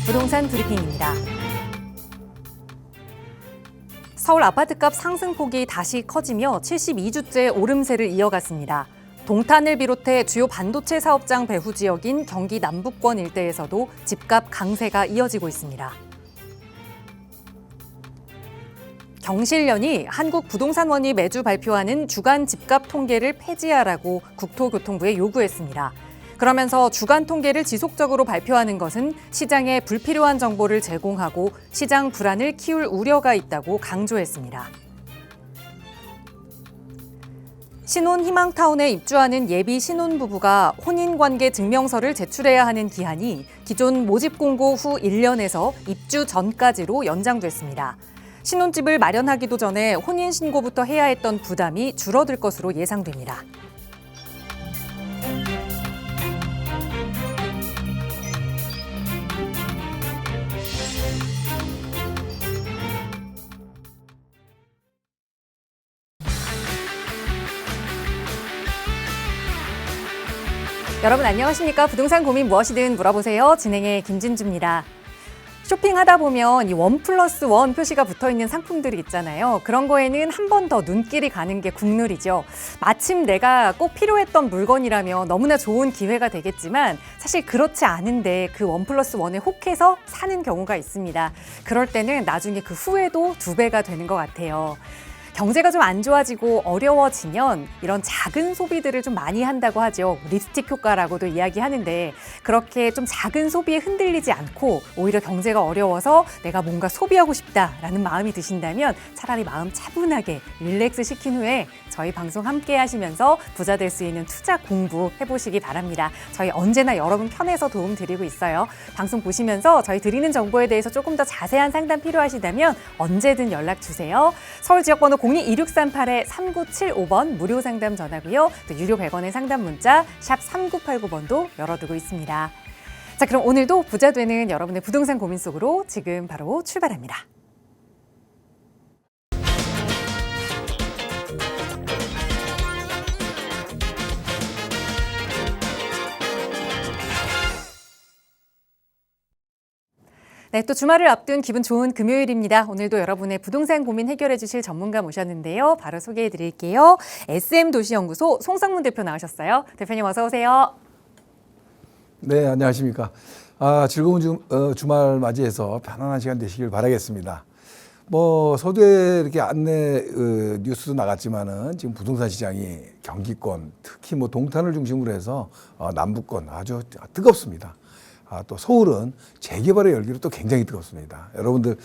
부동산 브리핑입니다. 서울 아파트값 상승폭이 다시 커지며 72주째 오름세를 이어갔습니다. 동탄을 비롯해 주요 반도체 사업장 배후 지역인 경기 남부권 일대에서도 집값 강세가 이어지고 있습니다. 경실련이 한국부동산원이 매주 발표하는 주간 집값 통계를 폐지하라고 국토교통부에 요구했습니다. 그러면서 주간 통계를 지속적으로 발표하는 것은 시장에 불필요한 정보를 제공하고 시장 불안을 키울 우려가 있다고 강조했습니다. 신혼 희망타운에 입주하는 예비 신혼부부가 혼인관계 증명서를 제출해야 하는 기한이 기존 모집 공고 후 1년에서 입주 전까지로 연장됐습니다. 신혼집을 마련하기도 전에 혼인신고부터 해야 했던 부담이 줄어들 것으로 예상됩니다. 여러분 안녕하십니까? 부동산 고민 무엇이든 물어보세요. 진행의 김진주입니다. 쇼핑하다 보면 이 1+1 표시가 붙어있는 상품들이 있잖아요. 그런 거에는 한 번 더 눈길이 가는 게 국룰이죠. 마침 내가 꼭 필요했던 물건이라면 너무나 좋은 기회가 되겠지만 사실 그렇지 않은데 그 1+1에 혹해서 사는 경우가 있습니다. 그럴 때는 나중에 그 후회도 2배가 되는 것 같아요. 경제가 좀 안 좋아지고 어려워지면 이런 작은 소비들을 좀 많이 한다고 하죠. 립스틱 효과라고도 이야기하는데 그렇게 좀 작은 소비에 흔들리지 않고 오히려 경제가 어려워서 내가 뭔가 소비하고 싶다라는 마음이 드신다면 차라리 마음 차분하게 릴렉스 시킨 후에 저희 방송 함께 하시면서 부자 될 수 있는 투자 공부 해보시기 바랍니다. 저희 언제나 여러분 편에서 도움 드리고 있어요. 방송 보시면서 저희 드리는 정보에 대해서 조금 더 자세한 상담 필요하시다면 언제든 연락 주세요. 서울 지역번호 02-2638-3975번 무료 상담 전화고요. 또 유료 100원의 상담 문자 샵 3989번도 열어두고 있습니다. 자, 그럼 오늘도 부자 되는 여러분의 부동산 고민 속으로 지금 바로 출발합니다. 네, 또 주말을 앞둔 기분 좋은 금요일입니다. 오늘도 여러분의 부동산 고민 해결해 주실 전문가 모셨는데요. 바로 소개해 드릴게요. SM도시연구소 송성문 대표 나오셨어요. 대표님 어서 오세요. 네, 안녕하십니까. 즐거운 주말 맞이해서 편안한 시간 되시길 바라겠습니다. 서두에 이렇게 안내 뉴스도 나갔지만은 지금 부동산 시장이 경기권, 특히 동탄을 중심으로 해서 남부권 아주 뜨겁습니다. 또 서울은 재개발의 열기로 또 굉장히 뜨겁습니다. 여러분들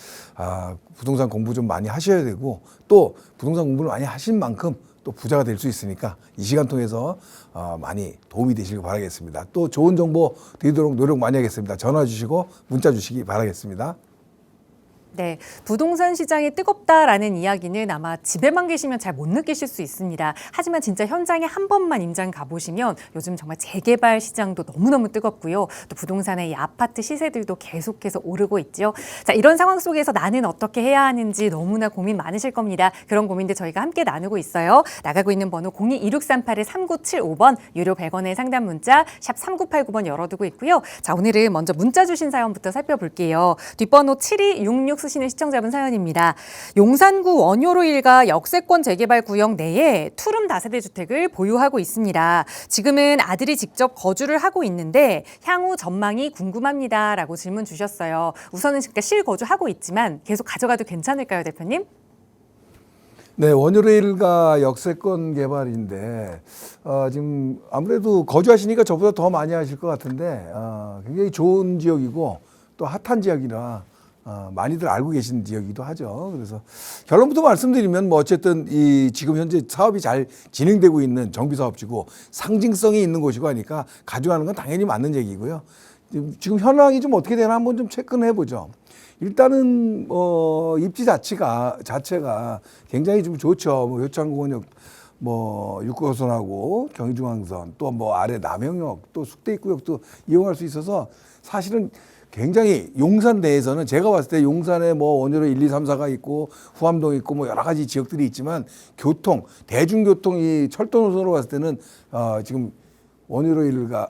부동산 공부 좀 많이 하셔야 되고 또 부동산 공부를 많이 하신 만큼 또 부자가 될 수 있으니까 이 시간 통해서 많이 도움이 되시길 바라겠습니다. 또 좋은 정보 드리도록 노력 많이 하겠습니다. 전화 주시고 문자 주시기 바라겠습니다. 네, 부동산 시장이 뜨겁다라는 이야기는 아마 집에만 계시면 잘 못 느끼실 수 있습니다. 하지만 진짜 현장에 한 번만 임장 가보시면 요즘 정말 재개발 시장도 너무너무 뜨겁고요. 또 부동산의 이 아파트 시세들도 계속해서 오르고 있죠. 자, 이런 상황 속에서 나는 어떻게 해야 하는지 너무나 고민 많으실 겁니다. 그런 고민들 저희가 함께 나누고 있어요. 나가고 있는 번호 02-2638-3975번 유료 100원의 상담 문자 샵 3989번 열어두고 있고요. 자, 오늘은 먼저 문자 주신 사연부터 살펴볼게요. 뒷번호 7266 쓰시는 시청자분 사연입니다. 용산구 원효로 일가 역세권 재개발 구역 내에 투룸 다세대 주택을 보유하고 있습니다. 지금은 아들이 직접 거주를 하고 있는데 향후 전망이 궁금합니다. 라고 질문 주셨어요. 우선은 실거주하고 있지만 계속 가져가도 괜찮을까요, 대표님? 네, 원효로 일가 역세권 개발인데 지금 아무래도 거주하시니까 저보다 더 많이 하실 것 같은데 굉장히 좋은 지역이고 또 핫한 지역이라 많이들 알고 계신 지역이기도 하죠. 그래서 결론부터 말씀드리면 어쨌든 지금 현재 사업이 잘 진행되고 있는 정비사업지고 상징성이 있는 곳이고 하니까 가져가는 건 당연히 맞는 얘기고요. 지금 현황이 좀 어떻게 되나 한번 좀 체크는 해보죠. 일단은 입지 자체가 굉장히 좀 좋죠. 효창공원역 6호선하고 경의중앙선 또 아래 남영역 또 숙대입구역도 이용할 수 있어서 사실은 굉장히 용산 내에서는 제가 봤을 때 용산에 원효로 1, 2, 3, 4가 있고 후암동 있고 여러 가지 지역들이 있지만 대중교통이 철도 노선으로 봤을 때는 지금 원효로 1가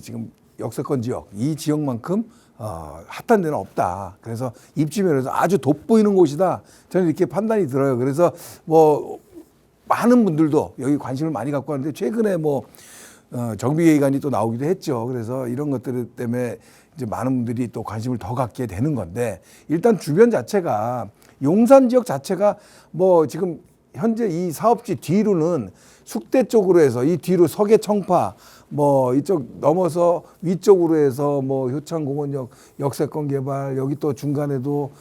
지금 역세권 지역, 이 지역만큼 핫한 데는 없다. 그래서 입지 면에서 아주 돋보이는 곳이다. 저는 이렇게 판단이 들어요. 그래서 뭐 많은 분들도 여기 관심을 많이 갖고 하는데 최근에 뭐 정비계획안이 또 나오기도 했죠. 그래서 이런 것들 때문에 이제 많은 분들이 또 관심을 더 갖게 되는 건데 일단 주변 자체가 용산 지역 자체가 뭐 지금 현재 이 사업지 뒤로는 숙대 쪽으로 해서 이 뒤로 서계 청파 뭐 이쪽 넘어서 위쪽으로 해서 뭐 효창공원역 역세권 개발 여기 또 중간에도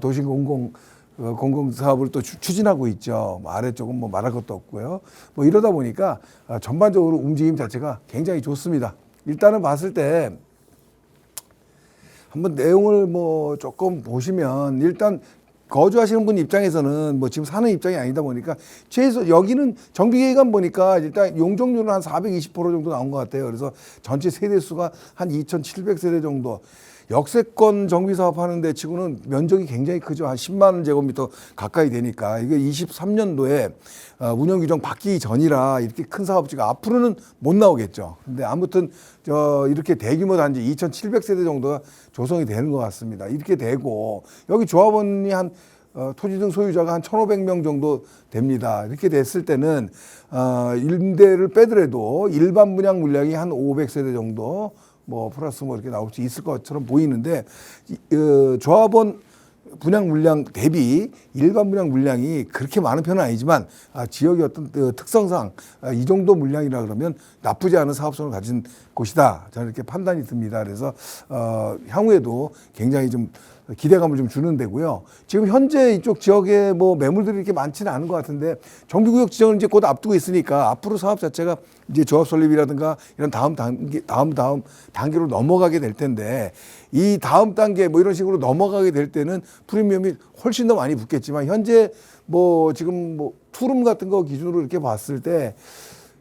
도시공공 공공사업을 또 추진하고 있죠. 뭐 아래쪽은 뭐 말할 것도 없고요. 뭐 이러다 보니까 전반적으로 움직임 자체가 굉장히 좋습니다. 일단은 봤을 때 한번 내용을 뭐 조금 보시면 일단 거주하시는 분 입장에서는 뭐 지금 사는 입장이 아니다 보니까 최소 여기는 정비계획안 보니까 일단 용적률은 한 420% 정도 나온 것 같아요. 그래서 전체 세대 수가 한 2,700세대 정도. 역세권 정비 사업 하는데 치고는 면적이 굉장히 크죠. 한 10만 제곱미터 가까이 되니까 이게 23년도에 운영 규정 바뀌기 전이라 이렇게 큰 사업지가 앞으로는 못 나오겠죠. 근데 아무튼 이렇게 대규모 단지 2,700세대 정도가 조성이 되는 것 같습니다. 이렇게 되고 여기 조합원이 한 토지 등 소유자가 한 1,500명 정도 됩니다. 이렇게 됐을 때는 임대를 빼더라도 일반 분양 물량이 한 500세대 정도 뭐 플러스 뭐 이렇게 나올 수 있을 것처럼 보이는데 조합원 분양 물량 대비 일반 분양 물량이 그렇게 많은 편은 아니지만 지역의 어떤 특성상 이 정도 물량이라 그러면 나쁘지 않은 사업성을 가진 곳이다. 저는 이렇게 판단이 듭니다. 그래서 향후에도 굉장히 좀 기대감을 좀 주는 데고요. 지금 현재 이쪽 지역에 뭐 매물들이 이렇게 많지는 않은 것 같은데 정비구역 지정을 이제 곧 앞두고 있으니까 앞으로 사업 자체가 이제 조합 설립이라든가 이런 다음 단계로 넘어가게 될 텐데 이 다음 단계 뭐 이런 식으로 넘어가게 될 때는 프리미엄이 훨씬 더 많이 붙겠지만 현재 뭐 지금 뭐 투룸 같은 거 기준으로 이렇게 봤을 때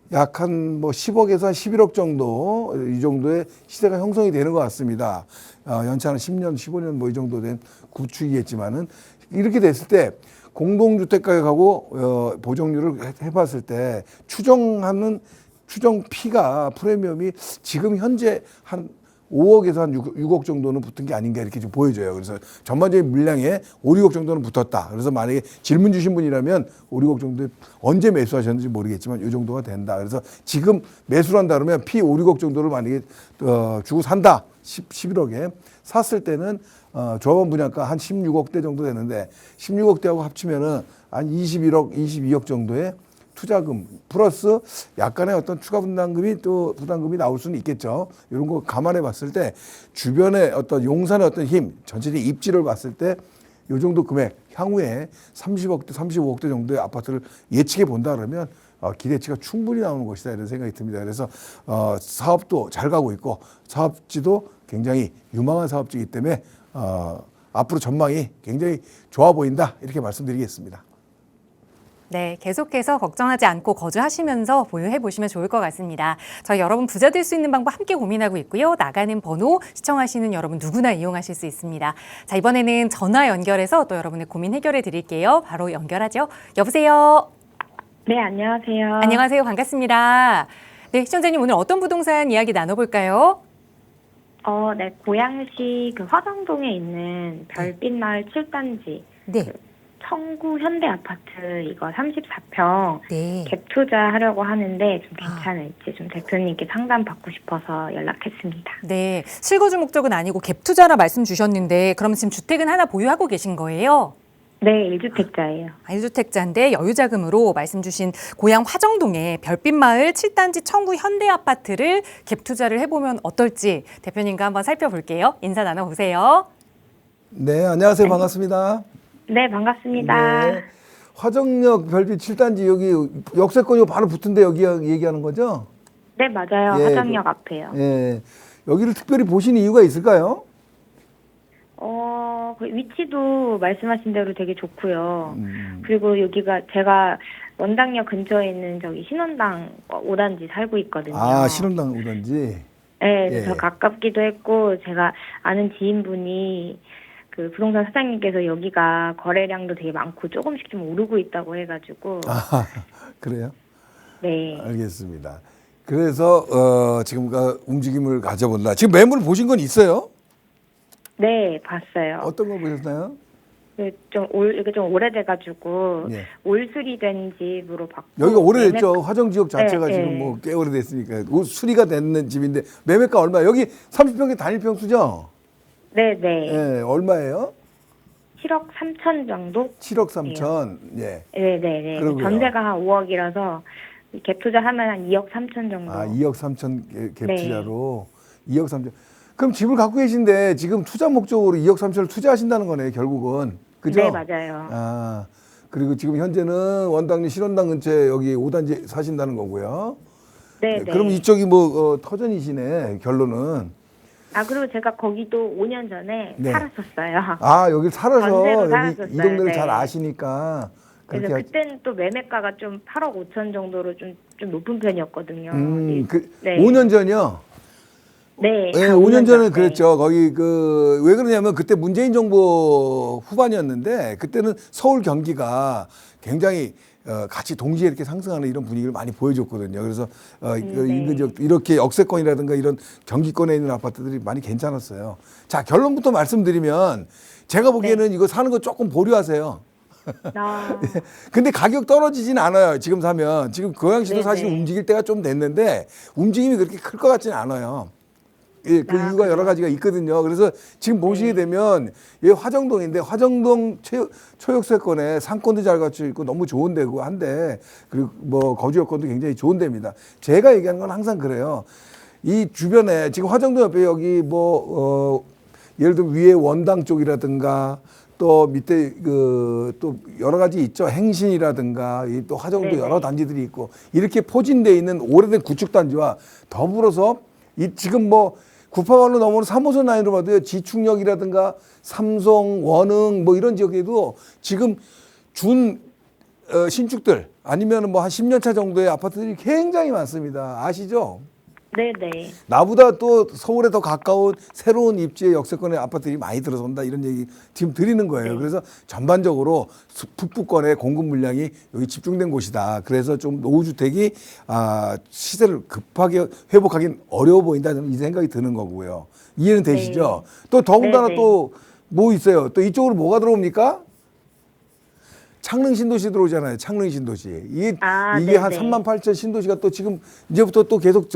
약 한 뭐 10억에서 한 11억 정도 이 정도의 시세가 형성이 되는 것 같습니다. 연차 한 10년, 15년 뭐 이 정도 된 구축이겠지만은 이렇게 됐을 때 공동주택 가격하고 보정률을 해봤을 때 추정하는 추정피가 프리미엄이 지금 현재 한 5억에서 한 6억 정도는 붙은 게 아닌가 이렇게 좀 보여져요. 그래서 전반적인 물량에 5, 6억 정도는 붙었다. 그래서 만약에 질문 주신 분이라면 5, 6억 정도에 언제 매수하셨는지 모르겠지만 이 정도가 된다. 그래서 지금 매수를 한다 그러면 피 5, 6억 정도를 만약에 주고 산다. 11억에 샀을 때는 조합원 분양가 한 16억대 정도 되는데 16억대하고 합치면은 한 21억, 22억 정도의 투자금 플러스 약간의 어떤 추가 부담금이 나올 수는 있겠죠. 이런 거 감안해 봤을 때 주변의 어떤 용산의 어떤 힘, 전체적인 입지를 봤을 때 이 정도 금액 향후에 30억대, 35억대 정도의 아파트를 예측해 본다 그러면 기대치가 충분히 나오는 것이다 이런 생각이 듭니다. 그래서 사업도 잘 가고 있고 사업지도 굉장히 유망한 사업지이기 때문에 앞으로 전망이 굉장히 좋아 보인다 이렇게 말씀드리겠습니다. 네, 계속해서 걱정하지 않고 거주하시면서 보유해 보시면 좋을 것 같습니다. 저희 여러분 부자 될 수 있는 방법 함께 고민하고 있고요. 나가는 번호 시청하시는 여러분 누구나 이용하실 수 있습니다. 자, 이번에는 전화 연결해서 또 여러분의 고민 해결해 드릴게요. 바로 연결하죠. 여보세요. 네, 안녕하세요. 안녕하세요. 반갑습니다. 네, 시청자님 오늘 어떤 부동산 이야기 나눠볼까요? 네, 고양시 그 화성동에 있는 별빛마을 7단지 네. 청구 현대 아파트 이거 34평 네. 갭 투자하려고 하는데 좀 괜찮을지 좀 대표님께 상담 받고 싶어서 연락했습니다. 네, 실거주 목적은 아니고 갭 투자라 말씀 주셨는데 그럼 지금 주택은 하나 보유하고 계신 거예요? 네, 1주택자예요. 1주택자인데 여유자금으로 말씀 주신 고향 화정동의 별빛마을 7단지 청구 현대아파트를 갭 투자를 해보면 어떨지 대표님과 한번 살펴볼게요. 인사 나눠보세요. 네, 안녕하세요. 반갑습니다. 네, 반갑습니다. 네. 화정역 별빛 7단지 여기 역세권이 바로 붙은데 여기 얘기하는 거죠? 네, 맞아요. 예, 화정역 앞에요. 예. 여기를 특별히 보신 이유가 있을까요? 그 위치도 말씀하신 대로 되게 좋고요. 그리고 여기가 제가 원당역 근처에 있는 저기 신원당 5단지 살고 있거든요. 아, 신원당 5단지? 네, 예. 더 가깝기도 했고 제가 아는 지인분이 그 부동산 사장님께서 여기가 거래량도 되게 많고 조금씩 좀 오르고 있다고 해가지고 아, 그래요? 네. 알겠습니다. 그래서 지금 움직임을 가져본다. 지금 매물 보신 건 있어요? 네, 봤어요. 어떤 거 보셨나요? 이게 좀 오래돼가지고 예. 올수리된 집으로 봤고. 여기가 오래됐죠. 화정 지역 자체가 네, 지금 네. 뭐 꽤 오래됐으니까 수리가 됐는 집인데 매매가 얼마예요? 여기 30평대 단일 평수죠? 네네. 예, 얼마예요? 7억 3천 정도? 7억 3천. 예. 네네네. 그러고요. 전세가 한 5억이라서 갭 투자하면 한 2억 3천 정도. 아, 2억 3천 갭 네. 투자로 2억 3천. 그럼 집을 갖고 계신데 지금 투자 목적으로 2억 3천을 투자하신다는 거네요, 결국은. 그죠? 네, 맞아요. 아, 그리고 지금 현재는 원당리 신원당 근처에 여기 5단지 사신다는 거고요. 네네. 그럼 이쪽이 뭐 터전이시네, 결론은. 아, 그리고 제가 거기도 5년 전에 네. 살았었어요. 아, 여기 살아서 전세로 여기 살았었어요. 이 동네를 네. 잘 아시니까 그래서 그렇게 그때는 또 매매가가 좀 8억 5천 정도로 좀 높은 편이었거든요. 네. 5년 전이요. 네. 네, 다 5년 전에 전. 그랬죠. 거기 왜 그러냐면 그때 문재인 정부 후반이었는데 그때는 서울 경기가 굉장히 같이 동시에 이렇게 상승하는 이런 분위기를 많이 보여줬거든요. 그래서 네. 인근 지역 이렇게 역세권이라든가 이런 경기권에 있는 아파트들이 많이 괜찮았어요. 자, 결론부터 말씀드리면 제가 보기에는 이거 사는 거 조금 보류하세요. 아, 근데 가격 떨어지진 않아요. 지금 사면. 지금 고양시도 네네. 사실 움직일 때가 좀 됐는데 움직임이 그렇게 클 것 같지는 않아요. 예, 그 아, 이유가 여러 가지가 있거든요. 그래서 지금 보시게 되면 이 화정동인데 화정동 초역세권에 상권도 잘 갖춰 있고 너무 좋은 데고 한데 그리고 뭐 거주 여건도 굉장히 좋은 데입니다. 제가 얘기하는 건 항상 그래요. 이 주변에 지금 화정동 옆에 여기 예를 들면 위에 원당 쪽이라든가 또 밑에 또 여러 가지 있죠. 행신이라든가 또 화정도 네네. 여러 단지들이 있고 이렇게 포진돼 있는 오래된 구축 단지와 더불어서 이 지금 뭐 구파발로 넘어오는 3호선 라인으로 봐도요. 지축역이라든가 삼성, 원흥 뭐 이런 지역에도 지금 신축들 아니면 뭐 한 10년 차 정도의 아파트들이 굉장히 많습니다. 아시죠? 네네. 나보다 또 서울에 더 가까운 새로운 입지의 역세권의 아파트들이 많이 들어선다 이런 얘기 지금 드리는 거예요. 네. 그래서 전반적으로 북부권의 공급 물량이 여기 집중된 곳이다. 그래서 좀 노후주택이 시세를 급하게 회복하기는 어려워 보인다는 이 생각이 드는 거고요. 이해는 되시죠? 또 더군다나 네네. 또 뭐 있어요? 또 이쪽으로 뭐가 들어옵니까? 창릉 신도시 들어오잖아요. 창릉 신도시. 이게 한 네네. 3만 8천 신도시가 또 지금 이제부터 또 계속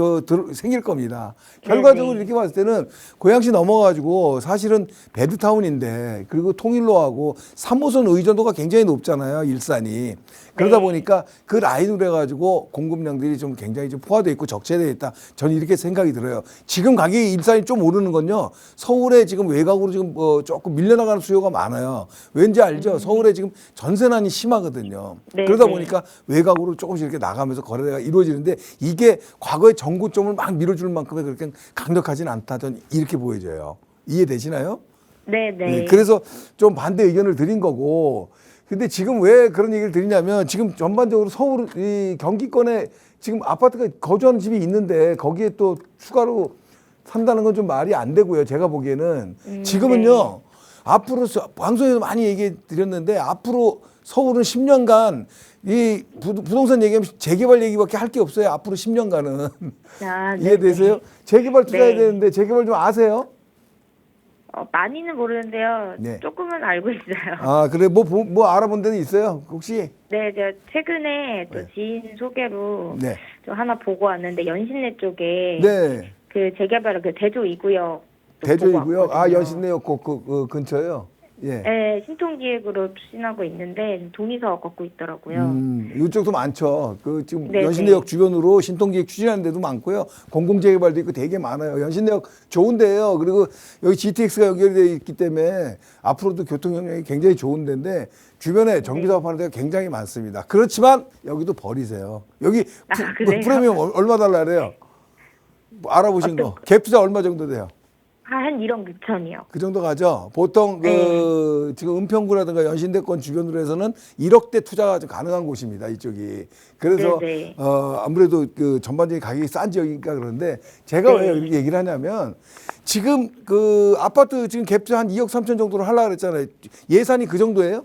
생길 겁니다. 결과적으로 네네. 이렇게 봤을 때는 고양시 넘어가지고 사실은 베드타운인데 그리고 통일로하고 3호선 의존도가 굉장히 높잖아요. 일산이. 그러다 네. 보니까 그 라인으로 해가지고 공급량들이 좀 굉장히 좀 포화되어 있고 적재되어 있다. 저는 이렇게 생각이 들어요. 지금 가격이 일산이 좀 오르는 건요. 서울에 지금 외곽으로 지금 조금 밀려나가는 수요가 많아요. 왠지 알죠? 서울에 지금 전세난이 심하거든요. 네, 그러다 네. 보니까 외곽으로 조금씩 이렇게 나가면서 거래가 이루어지는데 이게 과거의 정고점을 막 밀어줄 만큼의 그렇게 강력하지는 않다. 저는 이렇게 보여져요. 이해되시나요? 네네. 네, 그래서 좀 반대 의견을 드린 거고. 근데 지금 왜 그런 얘기를 드리냐면 지금 전반적으로 서울 이 경기권에 지금 아파트가 거주하는 집이 있는데 거기에 또 추가로 산다는 건 좀 말이 안 되고요. 제가 보기에는 지금은요. 네. 앞으로 방송에서 많이 얘기해 드렸는데 앞으로 서울은 10년간 이 부동산 얘기하면 재개발 얘기밖에 할 게 없어요. 앞으로 10년간은. 아, 네네. 이해되세요? 재개발 투자해야 네. 되는데 재개발 좀 아세요? 많이는 모르는데요. 네. 조금은 알고 있어요. 아, 그래. 뭐 알아본 데는 있어요? 혹시? 네, 제가 최근에 또 네. 지인 소개로 네. 좀 하나 보고 왔는데 연신내 쪽에 네. 그 재개발을 그 대조 2구역 대조이고요. 연신내역 그 근처요. 예. 네, 신통기획으로 추진하고 있는데 동의서 걷고 있더라고요. 이쪽도 많죠. 지금 네네. 연신내역 주변으로 신통기획 추진하는 데도 많고요. 공공재개발도 있고 되게 많아요. 연신내역 좋은데요. 그리고 여기 GTX가 연결되어 있기 때문에 앞으로도 교통 형량이 굉장히 좋은 데인데 주변에 정비 사업하는 데가 굉장히 많습니다. 그렇지만 여기도 버리세요. 여기 그래요? 프리미엄 얼마 달라 그래요? 뭐 알아보신 거. 갭 투자 얼마 정도 돼요? 한 1억 6천이요. 그 정도 가죠. 보통 지금 은평구라든가 연신대권 주변으로 해서는 1억대 투자가 좀 가능한 곳입니다. 이쪽이. 그래서 네네. 아무래도 그 전반적인 가격이 싼 지역이니까 그런데 제가 왜 네. 이렇게 얘기를 하냐면 지금 그 아파트 지금 갭투자 한 2억 3천 정도로 하려고 그랬잖아요. 예산이 그 정도예요?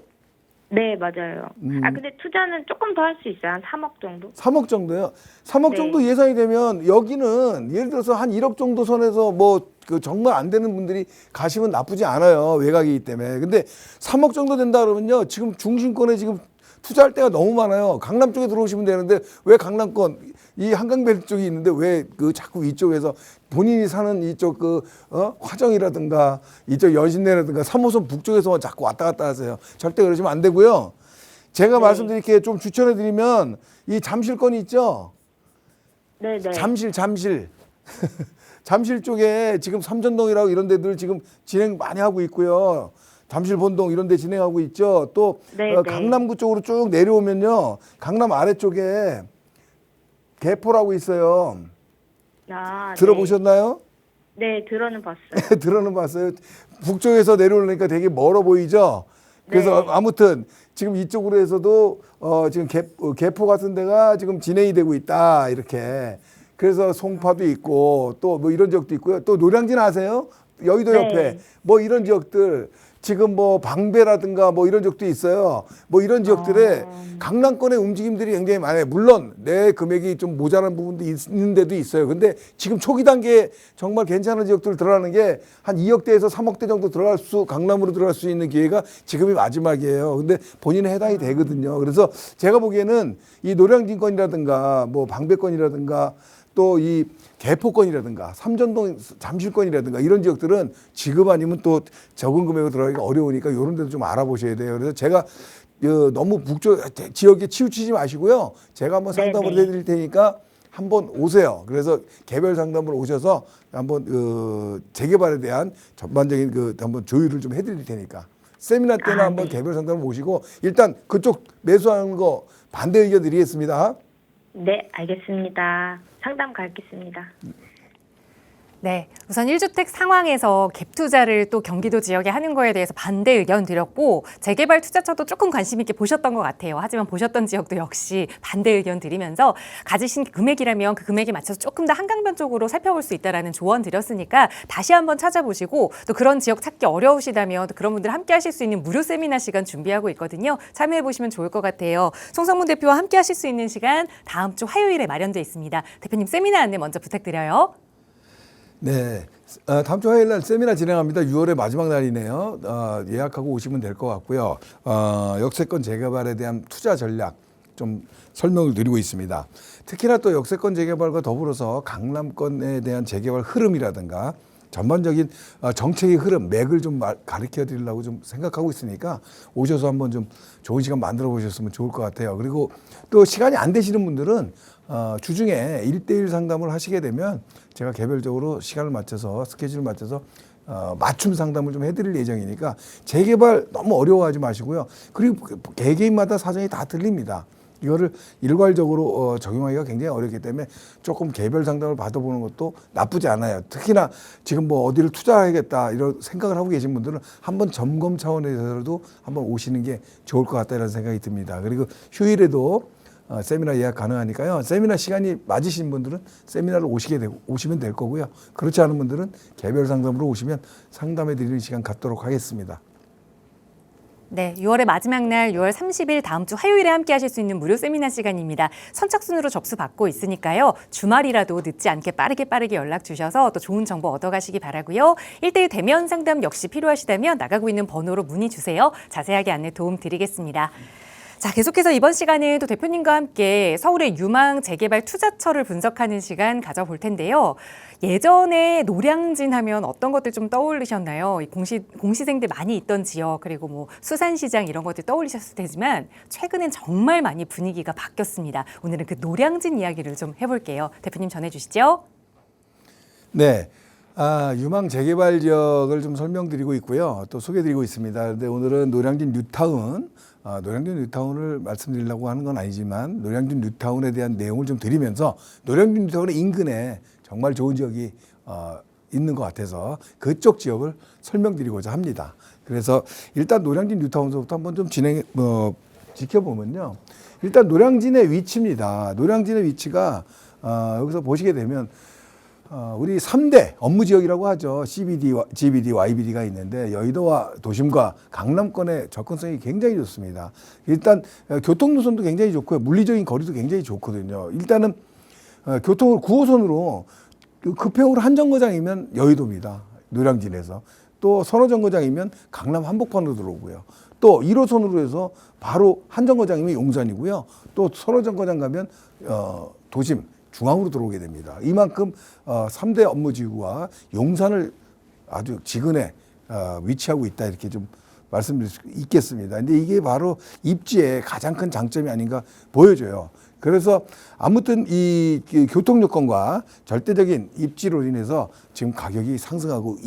네, 맞아요. 근데 투자는 조금 더 할 수 있어요. 한 3억 정도? 3억 정도요? 3억 네. 정도 예상이 되면 여기는 예를 들어서 한 1억 정도 선에서 뭐 그 정말 안 되는 분들이 가시면 나쁘지 않아요. 외곽이기 때문에. 근데 3억 정도 된다 그러면요. 지금 중심권에 지금 투자할 때가 너무 많아요. 강남 쪽에 들어오시면 되는데 왜 강남권 이 한강변 쪽이 있는데 왜 그 자꾸 이쪽에서 본인이 사는 이쪽 화정이라든가 이쪽 여신내라든가 3호선 북쪽에서 자꾸 왔다 갔다 하세요. 절대 그러시면 안 되고요. 제가 말씀드릴게 좀 추천해 드리면 이 잠실권이 있죠. 네, 네. 잠실. 잠실 쪽에 지금 삼전동이라고 이런 데들 지금 진행 많이 하고 있고요. 잠실 본동 이런 데 진행하고 있죠. 또 네, 네. 강남구 쪽으로 쭉 내려오면요. 강남 아래쪽에 개포라고 있어요. 아, 들어보셨나요? 네, 들어는 봤어요. 들어는 봤어요. 북쪽에서 내려오니까 되게 멀어 보이죠. 그래서 네. 아무튼 지금 이쪽으로 해서도 지금 개포 같은 데가 지금 진행이 되고 있다 이렇게. 그래서 송파도 있고 또 뭐 이런 지역도 있고요. 또 노량진 아세요? 여의도 네. 옆에 뭐 이런 지역들 지금 뭐 방배라든가 뭐 이런 지역도 있어요. 뭐 이런 지역들에 강남권의 움직임들이 굉장히 많아요. 물론 내 금액이 좀 모자란 부분도 있는 데도 있어요. 근데 지금 초기 단계에 정말 괜찮은 지역들 들어가는 게 한 2억대에서 3억대 정도 강남으로 들어갈 수 있는 기회가 지금이 마지막이에요. 근데 본인은 해당이 되거든요. 그래서 제가 보기에는 이 노량진권이라든가 뭐 방배권이라든가 또 이 개포권이라든가 삼전동 잠실권이라든가 이런 지역들은 지금 아니면 또 적은 금액으로 들어가기가 어려우니까 이런 데도 좀 알아보셔야 돼요. 그래서 제가 너무 북쪽 지역에 치우치지 마시고요. 제가 한번 상담을 네네. 해드릴 테니까 한번 오세요. 그래서 개별 상담으로 오셔서 한번 재개발에 대한 전반적인 한번 조율을 좀 해드릴 테니까 세미나 때는 한번 개별 상담을 모시고 일단 그쪽 매수하는 거 반대 의견 드리겠습니다. 네, 알겠습니다. 상담 가겠습니다. 네, 우선 1주택 상황에서 갭 투자를 또 경기도 지역에 하는 거에 대해서 반대 의견 드렸고 재개발 투자처도 조금 관심 있게 보셨던 것 같아요. 하지만 보셨던 지역도 역시 반대 의견 드리면서 가지신 금액이라면 그 금액에 맞춰서 조금 더 한강변 쪽으로 살펴볼 수 있다라는 조언 드렸으니까 다시 한번 찾아보시고 또 그런 지역 찾기 어려우시다면 또 그런 분들 함께 하실 수 있는 무료 세미나 시간 준비하고 있거든요. 참여해 보시면 좋을 것 같아요. 송성문 대표와 함께 하실 수 있는 시간 다음 주 화요일에 마련돼 있습니다. 대표님 세미나 안내 먼저 부탁드려요. 네. 다음 주 화요일 날 세미나 진행합니다. 6월의 마지막 날이네요. 예약하고 오시면 될 것 같고요. 역세권 재개발에 대한 투자 전략 좀 설명을 드리고 있습니다. 특히나 또 역세권 재개발과 더불어서 강남권에 대한 재개발 흐름이라든가 전반적인 정책의 흐름, 맥을 좀 가르쳐 드리려고 좀 생각하고 있으니까 오셔서 한번 좀 좋은 시간 만들어 보셨으면 좋을 것 같아요. 그리고 또 시간이 안 되시는 분들은 주중에 1대1 상담을 하시게 되면 제가 개별적으로 시간을 맞춰서 스케줄을 맞춰서 맞춤 상담을 좀 해드릴 예정이니까 재개발 너무 어려워하지 마시고요. 그리고 개개인마다 사정이 다 틀립니다. 이거를 일괄적으로 적용하기가 굉장히 어렵기 때문에 조금 개별 상담을 받아보는 것도 나쁘지 않아요. 특히나 지금 뭐 어디를 투자해야겠다 이런 생각을 하고 계신 분들은 한번 점검 차원에서라도 한번 오시는 게 좋을 것 같다는 생각이 듭니다. 그리고 휴일에도 세미나 예약 가능하니까요. 세미나 시간이 맞으신 분들은 세미나를 오시면 될 거고요. 그렇지 않은 분들은 개별 상담으로 오시면 상담해 드리는 시간 갖도록 하겠습니다. 네, 6월의 마지막 날 6월 30일 다음 주 화요일에 함께 하실 수 있는 무료 세미나 시간입니다. 선착순으로 접수 받고 있으니까요. 주말이라도 늦지 않게 빠르게 연락 주셔서 또 좋은 정보 얻어가시기 바라고요. 1대1 대면 상담 역시 필요하시다면 나가고 있는 번호로 문의 주세요. 자세하게 안내 도움 드리겠습니다. 자, 계속해서 이번 시간은 또 대표님과 함께 서울의 유망 재개발 투자처를 분석하는 시간 가져볼 텐데요. 예전에 노량진 하면 어떤 것들 좀 떠올리셨나요? 이 공시생들 많이 있던 지역 그리고 뭐 수산시장 이런 것들 떠올리셨을 테지만 최근엔 정말 많이 분위기가 바뀌었습니다. 오늘은 그 노량진 이야기를 좀 해볼게요. 대표님 전해주시죠. 네. 유망 재개발 지역을 좀 설명드리고 있고요. 또 소개드리고 있습니다. 그런데 오늘은 노량진 뉴타운, 노량진 뉴타운을 말씀드리려고 하는 건 아니지만 노량진 뉴타운에 대한 내용을 좀 드리면서 노량진 뉴타운의 인근에 정말 좋은 지역이 있는 것 같아서 그쪽 지역을 설명드리고자 합니다. 그래서 일단 노량진 뉴타운서부터 한번 좀 지켜보면요. 일단 노량진의 위치입니다. 노량진의 위치가 여기서 보시게 되면 우리 3대 업무 지역이라고 하죠. CBD, GBD, YBD가 있는데 여의도와 도심과 강남권의 접근성이 굉장히 좋습니다. 일단 교통 노선도 굉장히 좋고요. 물리적인 거리도 굉장히 좋거든요. 일단은 교통을 9호선으로 급행으로 한 정거장이면 여의도입니다. 노량진에서. 또 서너 정거장이면 강남 한복판으로 들어오고요. 또 1호선으로 해서 바로 한 정거장이면 용산이고요. 또 서너 정거장 가면 도심 중앙으로 들어오게 됩니다. 이만큼 3대 업무지구와 용산을 아주 지근해 위치하고 있다 이렇게 좀 말씀드릴 수 있겠습니다. 근데 이게 바로 입지의 가장 큰 장점이 아닌가 보여져요. 그래서 아무튼 이 교통 요건과 절대적인 입지로 인해서 지금 가격이 상승하고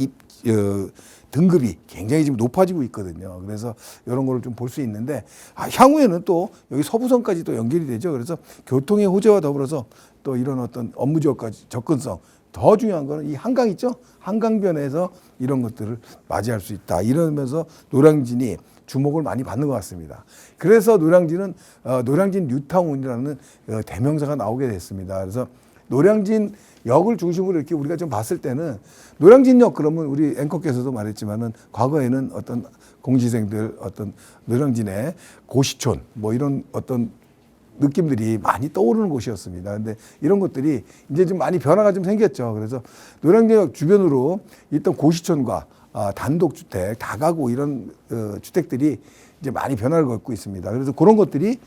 등급이 굉장히 지금 높아지고 있거든요. 그래서 이런 거를 좀 볼 수 있는데 향후에는 또 여기 서부선까지 또 연결이 되죠. 그래서 교통의 호재와 더불어서 또 이런 어떤 업무 지역까지 접근성 더 중요한 거는 이 한강 있죠. 한강변에서 이런 것들을 맞이할 수 있다. 이러면서 노량진이 주목을 많이 받는 것 같습니다. 그래서 노량진은 노량진 뉴타운이라는 대명사가 나오게 됐습니다. 그래서 노량진 역을 중심으로 이렇게 우리가 좀 봤을 때는 노량진역 그러면 우리 앵커께서도 말했지만은 과거에는 어떤 공시생들 어떤 노량진의 고시촌 뭐 이런 어떤 느낌들이 많이 떠오르는 곳이었습니다. 근데 이런 것들이 이제 좀 많이 변화가 좀 생겼죠. 그래서 노량진역 주변으로 있던 고시촌과 단독주택, 다가구 이런 주택들이 이제 많이 변화를 겪고 있습니다. 그래서 그런 것들이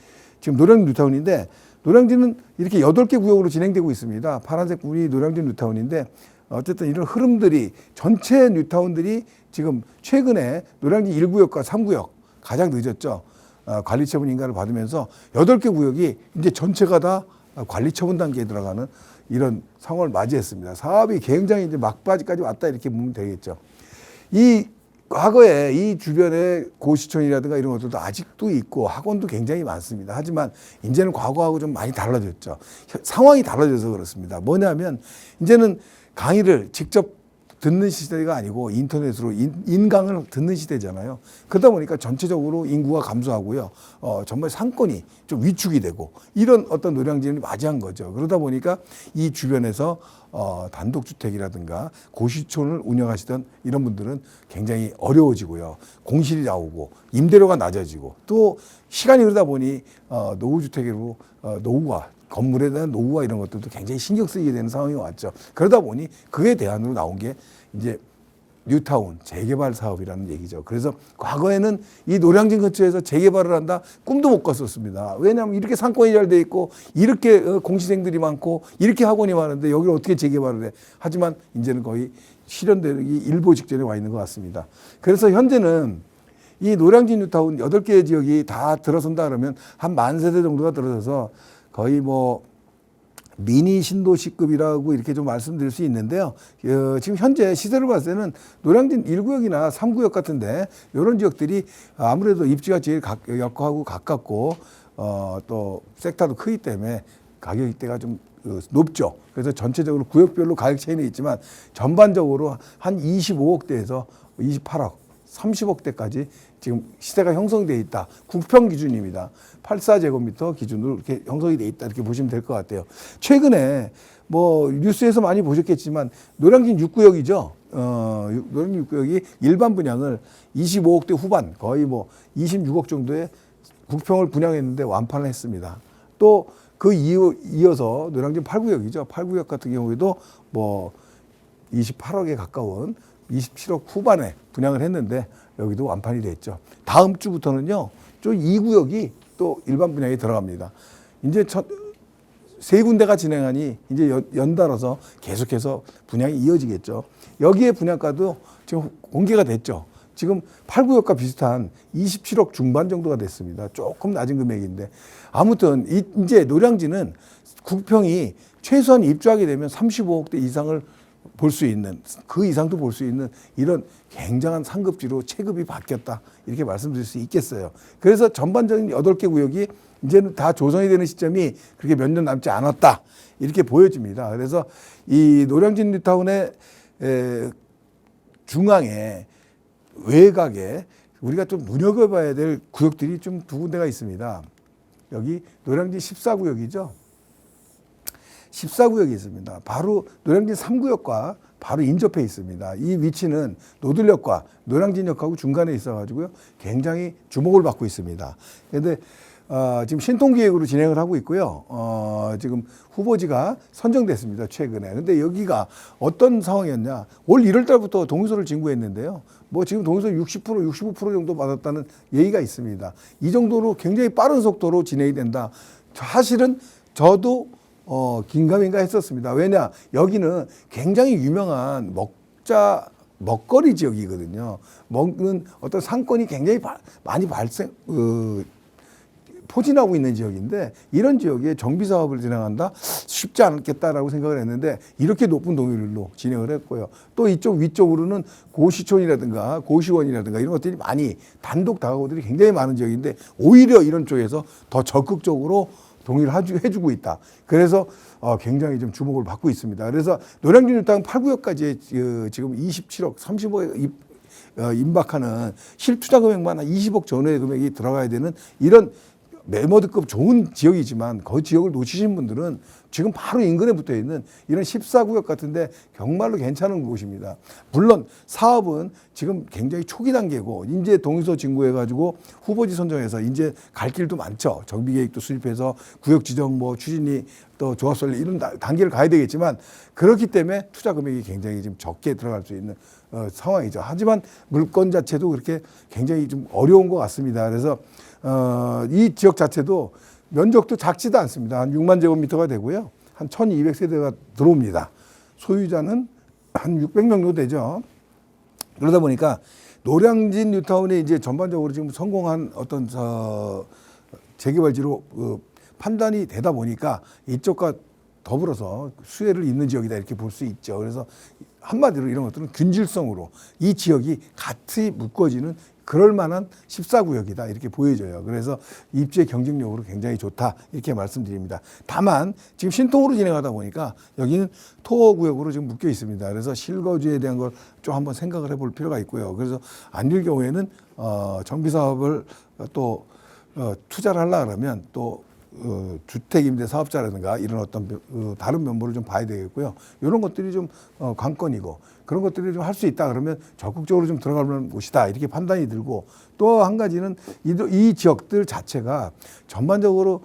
지금 노량진 뉴타운인데 노량진은 이렇게 8개 구역으로 진행되고 있습니다. 파란색 부분이 노량진 뉴타운인데 어쨌든 이런 흐름들이 전체 뉴타운들이 지금 최근에 노량진 1구역과 3구역 가장 늦었죠. 관리처분 인가를 받으면서 8개 구역이 이제 전체가 다 관리처분 단계에 들어가는 이런 상황을 맞이했습니다. 사업이 굉장히 이제 막바지까지 왔다 이렇게 보면 되겠죠. 이 과거에 이 주변에 고시촌이라든가 이런 것들도 아직도 있고 학원도 굉장히 많습니다. 하지만 이제는 과거하고 좀 많이 달라졌죠. 상황이 달라져서 그렇습니다. 뭐냐면 이제는 강의를 직접 듣는 시대가 아니고 인터넷으로 인강을 듣는 시대잖아요. 그러다 보니까 전체적으로 인구가 감소하고요. 정말 상권이 좀 위축이 되고 이런 어떤 노량진을 맞이한 거죠. 그러다 보니까 이 주변에서 단독주택이라든가 고시촌을 운영하시던 이런 분들은 굉장히 어려워지고요. 공실이 나오고 임대료가 낮아지고 또 시간이 흐르다 보니 노후주택으로 노후가 건물에 대한 노후와 이런 것들도 굉장히 신경 쓰이게 되는 상황이 왔죠. 그러다 보니 그에 대안으로 나온 게 이제 뉴타운 재개발 사업이라는 얘기죠. 그래서 과거에는 이 노량진 근처에서 재개발을 한다 꿈도 못 꿨었습니다. 왜냐하면 이렇게 상권이 잘 돼 있고 이렇게 공시생들이 많고 이렇게 학원이 많은데 여기를 어떻게 재개발을 해. 하지만 이제는 거의 실현되기 일보 직전에 와 있는 것 같습니다. 그래서 현재는 이 노량진 뉴타운 8개 지역이 다 들어선다 그러면 한 10,000세대 정도가 들어서서 거의 뭐 미니 신도시급이라고 이렇게 좀 말씀드릴 수 있는데요. 지금 현재 시세를 봤을 때는 노량진 1구역이나 3구역 같은데 이런 지역들이 아무래도 입지가 제일 역하고 가깝고 또 섹터도 크기 때문에 가격대가 좀 높죠. 그래서 전체적으로 구역별로 가격 차이는 있지만 전반적으로 한 25억대에서 28억, 30억대까지 지금 시세가 형성되어 있다. 국평 기준입니다. 84제곱미터 기준으로 이렇게 형성이 되어 있다. 이렇게 보시면 될 것 같아요. 최근에 뭐 뉴스에서 많이 보셨겠지만 노량진 6구역이죠. 노량진 6구역이 일반 분양을 25억대 후반 거의 뭐 26억 정도의 국평을 분양했는데 완판을 했습니다. 또 그 이어서 노량진 8구역이죠. 8구역 같은 경우에도 뭐 28억에 가까운 27억 후반에 분양을 했는데 여기도 완판이 됐죠. 다음 주부터는요, 좀 2구역이 또 일반 분양에 들어갑니다. 이제 세 군데가 진행하니 이제 연달아서 계속해서 분양이 이어지겠죠. 여기에 분양가도 지금 공개가 됐죠. 지금 8구역과 비슷한 27억 중반 정도가 됐습니다. 조금 낮은 금액인데 아무튼 이제 노량진은 국평이 최소한 입주하게 되면 35억대 이상을 볼 수 있는 그 이상도 볼 수 있는 이런 굉장한 상급지로 체급이 바뀌었다 이렇게 말씀드릴 수 있겠어요. 그래서 전반적인 8개 구역이 이제는 다 조성이 되는 시점이 그렇게 몇 년 남지 않았다 이렇게 보여집니다. 그래서 이 노량진 뉴타운의 중앙에 외곽에 우리가 좀 눈여겨봐야 될 구역들이 좀 두 군데가 있습니다. 여기 노량진 14구역이죠. 14구역이 있습니다. 바로 노량진 3구역과 바로 인접해 있습니다. 이 위치는 노들역과 노량진역하고 중간에 있어가지고요. 굉장히 주목을 받고 있습니다. 그런데 지금 신통기획으로 진행을 하고 있고요. 지금 후보지가 선정됐습니다. 최근에. 근데 여기가 어떤 상황이었냐. 올 1월 달부터 동의서를 진구했는데요. 뭐 지금 동의서 60%, 65% 정도 받았다는 얘기가 있습니다. 이 정도로 굉장히 빠른 속도로 진행이 된다. 사실은 저도 긴가민가 했었습니다. 왜냐, 여기는 굉장히 유명한 먹거리 지역이거든요. 먹는 어떤 상권이 굉장히 많이 포진하고 있는 지역인데, 이런 지역에 정비 사업을 진행한다? 쉽지 않겠다라고 생각을 했는데, 이렇게 높은 동의율로 진행을 했고요. 또 이쪽 위쪽으로는 고시촌이라든가 고시원이라든가 이런 것들이 많이 단독 다가구들이 굉장히 많은 지역인데, 오히려 이런 쪽에서 더 적극적으로 동의를 해주고 있다. 그래서 굉장히 좀 주목을 받고 있습니다. 그래서 노량진 일당 8구역까지 지금 27억, 30억 임박하는 실투자 금액만 한 20억 전후의 금액이 들어가야 되는 이런 메모드급 좋은 지역이지만, 그 지역을 놓치신 분들은 지금 바로 인근에 붙어 있는 이런 14구역 같은데 정말로 괜찮은 곳입니다. 물론 사업은 지금 굉장히 초기 단계고, 이제 동의서 진구해가지고 후보지 선정해서 이제 갈 길도 많죠. 정비계획도 수립해서 구역 지정, 뭐 추진이, 또 조합 설립 이런 단계를 가야 되겠지만, 그렇기 때문에 투자 금액이 굉장히 좀 적게 들어갈 수 있는 상황이죠. 하지만 물건 자체도 그렇게 굉장히 좀 어려운 것 같습니다. 그래서 이 지역 자체도 면적도 작지도 않습니다. 한 6만 제곱미터가 되고요. 한 1200세대가 들어옵니다. 소유자는 한 600명 정도 되죠. 그러다 보니까 노량진 뉴타운이 이제 전반적으로 지금 성공한 어떤 재개발지로 판단이 되다 보니까 이쪽과 더불어서 수혜를 잇는 지역이다, 이렇게 볼 수 있죠. 그래서 한마디로 이런 것들은 균질성으로 이 지역이 같이 묶어지는 그럴 만한 14구역이다, 이렇게 보여져요. 그래서 입지의 경쟁력으로 굉장히 좋다, 이렇게 말씀드립니다. 다만 지금 신통으로 진행하다 보니까 여기는 토어구역으로 지금 묶여 있습니다. 그래서 실거주에 대한 걸 좀 한번 생각을 해볼 필요가 있고요. 그래서 아닐 경우에는 정비사업을 또 투자를 하려고 그러면 또 주택임대 사업자라든가 이런 어떤 다른 면모를 좀 봐야 되겠고요. 이런 것들이 좀 관건이고, 그런 것들을 좀 할 수 있다 그러면 적극적으로 좀 들어가는 곳이다, 이렇게 판단이 들고, 또 한 가지는 이 지역들 자체가 전반적으로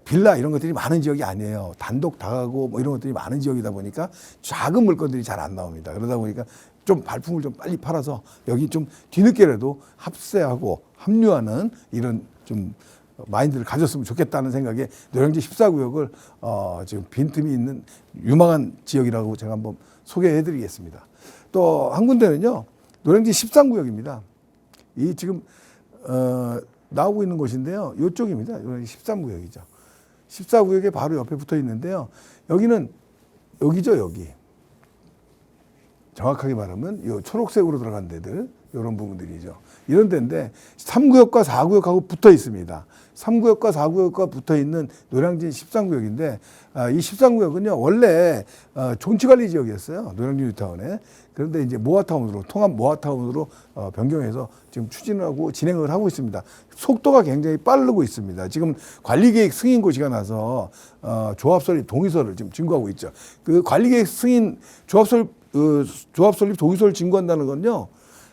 빌라 이런 것들이 많은 지역이 아니에요. 단독 다가구 뭐 이런 것들이 많은 지역이다 보니까 작은 물건들이 잘 안 나옵니다. 그러다 보니까 좀 발품을 좀 빨리 팔아서 여기 좀 뒤늦게라도 합세하고 합류하는 이런 좀 마인드를 가졌으면 좋겠다는 생각에 노량진 14구역을 지금 빈틈이 있는 유망한 지역이라고 제가 한번 소개해 드리겠습니다. 또 한 군데는요, 노량진 13구역입니다. 이 지금 나오고 있는 곳인데요, 이쪽입니다. 노량진 13구역이죠. 14구역에 바로 옆에 붙어 있는데요, 여기는 여기죠, 여기. 정확하게 말하면 이 초록색으로 들어간 데들, 이런 부분들이죠. 이런 데인데 3구역과 4구역하고 붙어 있습니다. 3구역과 4구역과 붙어 있는 노량진 13구역인데, 이 13구역은요, 원래 존치관리 지역이었어요. 노량진 뉴타운에. 그런데 이제 모아타운으로, 통합 모아타운으로 변경해서 지금 추진을 하고 진행을 하고 있습니다. 속도가 굉장히 빠르고 있습니다. 지금 관리계획 승인 고시가 나서 조합 설립 동의서를 지금 진구하고 있죠. 그 관리계획 승인 조합 설립 동의서를 진구한다는 건요,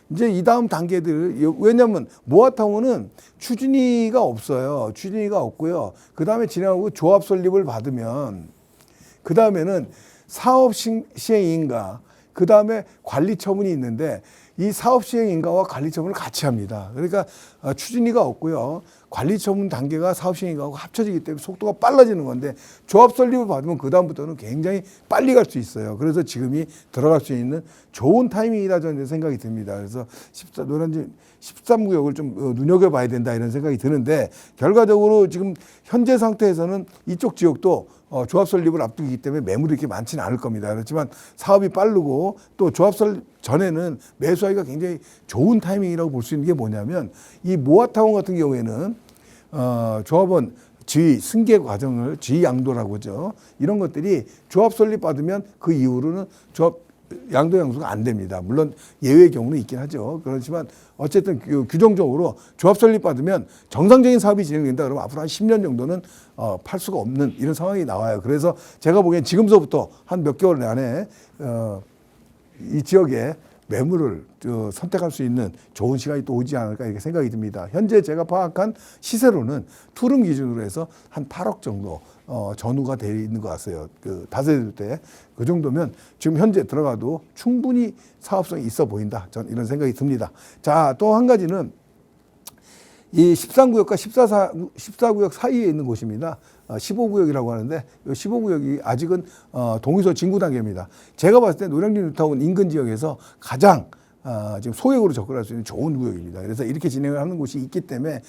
이제 이 다음 단계들, 왜냐하면 모아타운은 추진위가 없어요. 추진위가 없고요. 그 다음에 진행하고 조합 설립을 받으면, 그 다음에는 사업 시행인가, 그 다음에 관리 처분이 있는데, 이 사업 시행인가와 관리 처분을 같이 합니다. 그러니까 추진위가 없고요. 관리 처분 단계가 사업 시행인가하고 합쳐지기 때문에 속도가 빨라지는 건데, 조합 설립을 받으면 그 다음부터는 굉장히 빨리 갈 수 있어요. 그래서 지금이 들어갈 수 있는 좋은 타이밍이다, 저는 생각이 듭니다. 그래서 노량진 13구역을 좀 눈여겨봐야 된다, 이런 생각이 드는데, 결과적으로 지금 현재 상태에서는 이쪽 지역도 조합 설립을 앞두기 때문에 매물이 이렇게 많지는 않을 겁니다. 그렇지만 사업이 빠르고, 또 조합 설립 전에는 매수하기가 굉장히 좋은 타이밍이라고 볼 수 있는 게 뭐냐면, 이 모아타운 같은 경우에는 조합원 지위 승계 과정을 지위 양도라고 하죠. 이런 것들이 조합 설립 받으면 그 이후로는 조합 양도양수가 안 됩니다. 물론 예외의 경우는 있긴 하죠. 그렇지만 어쨌든 규정적으로 조합 설립받으면 정상적인 사업이 진행된다 그러면 앞으로 한 10년 정도는 팔 수가 없는 이런 상황이 나와요. 그래서 제가 보기엔 지금서부터 한 몇 개월 안에 이 지역에 매물을 선택할 수 있는 좋은 시간이 또 오지 않을까 이렇게 생각이 듭니다. 현재 제가 파악한 시세로는 투룸 기준으로 해서 한 8억 정도 전후가 돼 있는 것 같아요. 그 다세대 때 그 정도면 지금 현재 들어가도 충분히 사업성이 있어 보인다. 전 이런 생각이 듭니다. 자, 또 한 가지는 이 13구역과 14구역 사이에 있는 곳입니다. 15구역이라고 하는데 이 15구역이 아직은 동의서 진구 단계입니다. 제가 봤을 때 노량진 뉴타운 인근 지역에서 가장 지금 소액으로 접근할 수 있는 좋은 구역입니다. 그래서 이렇게 진행을 하는 곳이 있기 때문에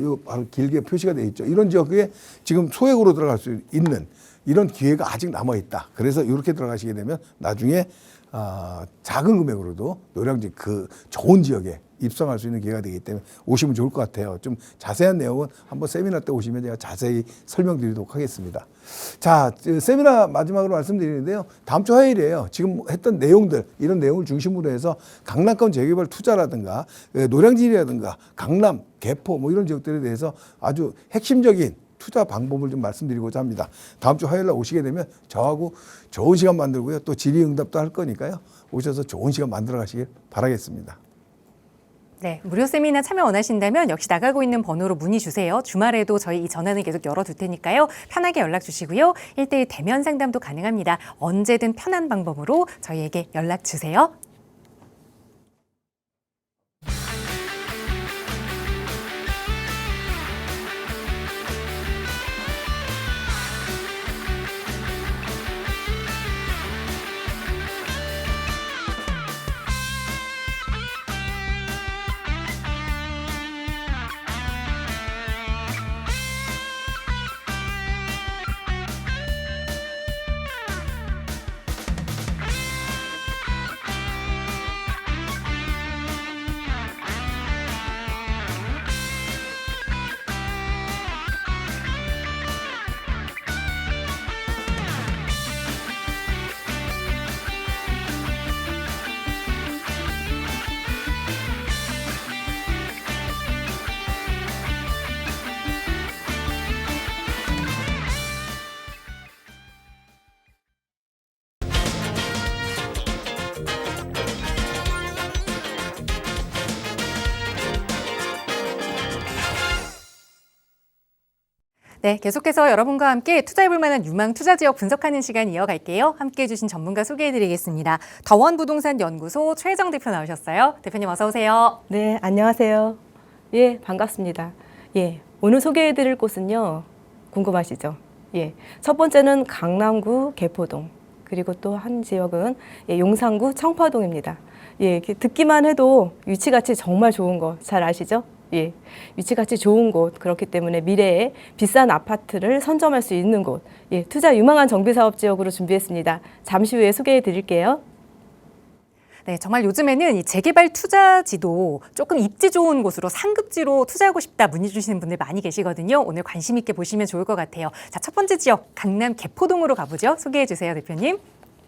요 바로 길게 표시가 되어 있죠. 이런 지역에 지금 소액으로 들어갈 수 있는 이런 기회가 아직 남아 있다. 그래서 이렇게 들어가시게 되면 나중에 작은 금액으로도 노량진 그 좋은 지역에 입성할 수 있는 기회가 되기 때문에 오시면 좋을 것 같아요. 좀 자세한 내용은 한번 세미나 때 오시면 제가 자세히 설명드리도록 하겠습니다. 자, 세미나 마지막으로 말씀드리는데요. 다음 주 화요일이에요. 지금 했던 내용들, 이런 내용을 중심으로 해서 강남권 재개발 투자라든가 노량진이라든가 강남, 개포 뭐 이런 지역들에 대해서 아주 핵심적인 투자 방법을 좀 말씀드리고자 합니다. 다음 주 화요일 날 오시게 되면 저하고 좋은 시간 만들고요. 또 질의응답도 할 거니까요. 오셔서 좋은 시간 만들어 가시길 바라겠습니다. 네, 무료 세미나 참여 원하신다면 역시 나가고 있는 번호로 문의 주세요. 주말에도 저희 이 전화는 계속 열어둘 테니까요. 편하게 연락 주시고요. 1:1 대면 상담도 가능합니다. 언제든 편한 방법으로 저희에게 연락 주세요. 네, 계속해서 여러분과 함께 투자해볼 만한 유망 투자 지역 분석하는 시간 이어갈게요. 함께해 주신 전문가 소개해드리겠습니다. 더원부동산연구소 최혜정 대표 나오셨어요. 대표님 어서 오세요. 네, 안녕하세요. 예, 반갑습니다. 예, 오늘 소개해드릴 곳은요, 궁금하시죠? 예, 첫 번째는 강남구 개포동, 그리고 또 한 지역은 용산구 청파동입니다. 예, 이렇게 듣기만 해도 위치같이 정말 좋은 거 잘 아시죠? 예, 위치같이 좋은 곳, 그렇기 때문에 미래에 비싼 아파트를 선점할 수 있는 곳, 예, 투자 유망한 정비사업 지역으로 준비했습니다. 잠시 후에 소개해 드릴게요. 네, 정말 요즘에는 이 재개발 투자지도 조금 입지 좋은 곳으로 상급지로 투자하고 싶다 문의 주시는 분들 많이 계시거든요. 오늘 관심 있게 보시면 좋을 것 같아요. 자, 첫 번째 지역 강남 개포동으로 가보죠. 소개해 주세요, 대표님.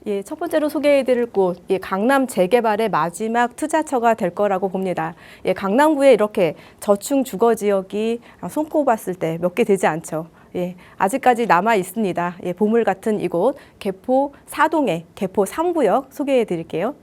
예, 첫 번째로 소개해드릴 곳, 예, 강남 재개발의 마지막 투자처가 될 거라고 봅니다. 예, 강남구에 이렇게 저층 주거 지역이 손꼽았을 때 몇 개 되지 않죠. 예, 아직까지 남아 있습니다. 예, 보물 같은 이곳 개포 4동의 개포 3구역 소개해드릴게요.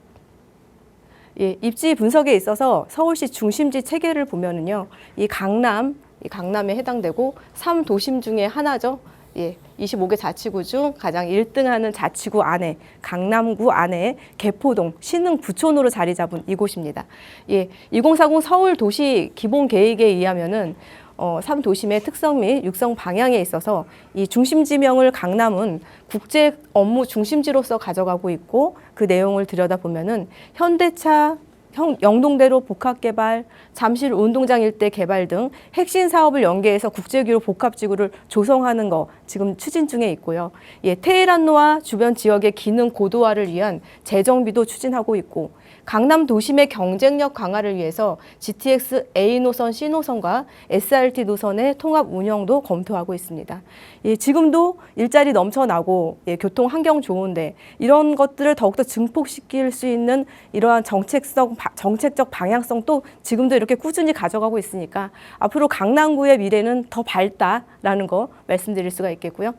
예, 입지 분석에 있어서 서울시 중심지 체계를 보면은요, 이 강남에 해당되고 3도심 중에 하나죠. 예, 25개 자치구 중 가장 1등하는 자치구 안에 강남구 안에 개포동 신흥 부촌으로 자리 잡은 이곳입니다. 예, 2040 서울 도시 기본 계획에 의하면은 3도심의 특성 및 육성 방향에 있어서 이 중심 지명을 강남은 국제 업무 중심지로서 가져가고 있고 그 내용을 들여다보면은 현대차 영동대로 복합개발, 잠실 운동장 일대 개발 등 핵심 사업을 연계해서 국제기로 복합지구를 조성하는 거 지금 추진 중에 있고요. 테헤란로와 주변 지역의 기능 고도화를 위한 재정비도 추진하고 있고, 강남 도심의 경쟁력 강화를 위해서 GTX A 노선, C 노선과 SRT 노선의 통합 운영도 검토하고 있습니다. 지금도 일자리 넘쳐나고 교통 환경 좋은데 이런 것들을 더욱더 증폭시킬 수 있는 이러한 정책적 방향성도 지금도 이렇게 꾸준히 가져가고 있으니까 앞으로 강남구의 미래는 더 밝다라는 거 말씀드릴 수가 있겠고요.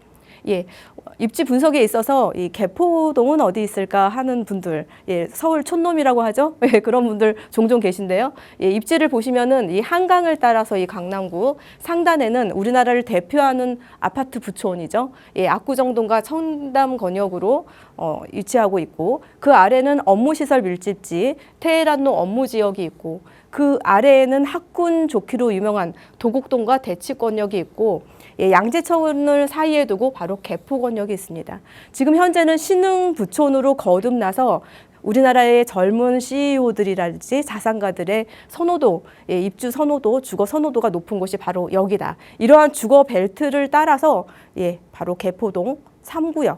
입지 분석에 있어서 이 개포동은 어디 있을까 하는 분들, 서울 촌놈이라고 하죠. 그런 분들 종종 계신데요. 입지를 보시면은 이 한강을 따라서 이 강남구 상단에는 우리나라를 대표하는 아파트 부촌이죠. 압구정동과 청담건역으로 위치하고 있고, 그 아래는 업무시설 밀집지 테헤란로 업무지역이 있고, 그 아래에는 학군 좋기로 유명한 도곡동과 대치권역이 있고, 양재천을 사이에 두고 바로 개포권역이 있습니다. 지금 현재는 신흥 부촌으로 거듭나서 우리나라의 젊은 CEO들이랄지 자산가들의 선호도, 입주 선호도, 주거 선호도가 높은 곳이 바로 여기다. 이러한 주거 벨트를 따라서 바로 개포동 3구역,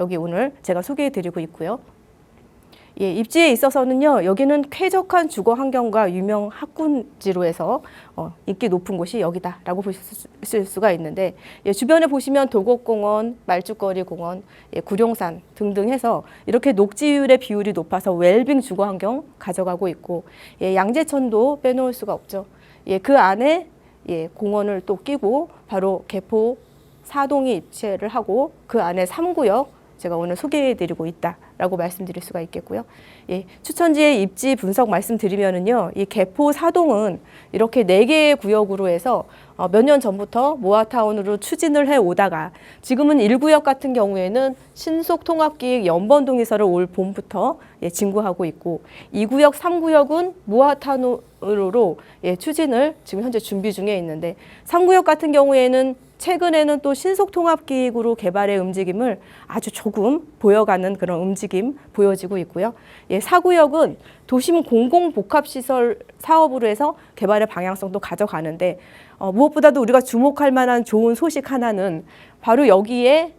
여기 오늘 제가 소개해드리고 있고요. 입지에 있어서는요, 여기는 쾌적한 주거 환경과 유명 학군지로 해서 인기 높은 곳이 여기다라고 보실 수가 있는데, 주변에 보시면 도곡공원, 말죽거리 공원, 구룡산 등등 해서 이렇게 녹지율의 비율이 높아서 웰빙 주거 환경 가져가고 있고, 양재천도 빼놓을 수가 없죠. 그 안에 공원을 또 끼고 바로 개포 4동이 입지를 하고 그 안에 3구역 제가 오늘 소개해드리고 있다라고 말씀드릴 수가 있겠고요. 추천지의 입지 분석 말씀드리면은요, 이 개포 4동은 이렇게 4개의 구역으로 해서 몇 년 전부터 모아타운으로 추진을 해 오다가 지금은 1구역 같은 경우에는 신속통합기획 연번동의서를 올 봄부터 진구하고 있고, 2구역, 3구역은 모아타운으로 추진을 지금 현재 준비 중에 있는데, 3구역 같은 경우에는 최근에는 또 신속통합기획으로 개발의 움직임을 아주 조금 보여가는 그런 움직임 보여지고 있고요. 4구역은 도심 공공복합시설 사업으로 해서 개발의 방향성도 가져가는데, 무엇보다도 우리가 주목할 만한 좋은 소식 하나는 바로 여기에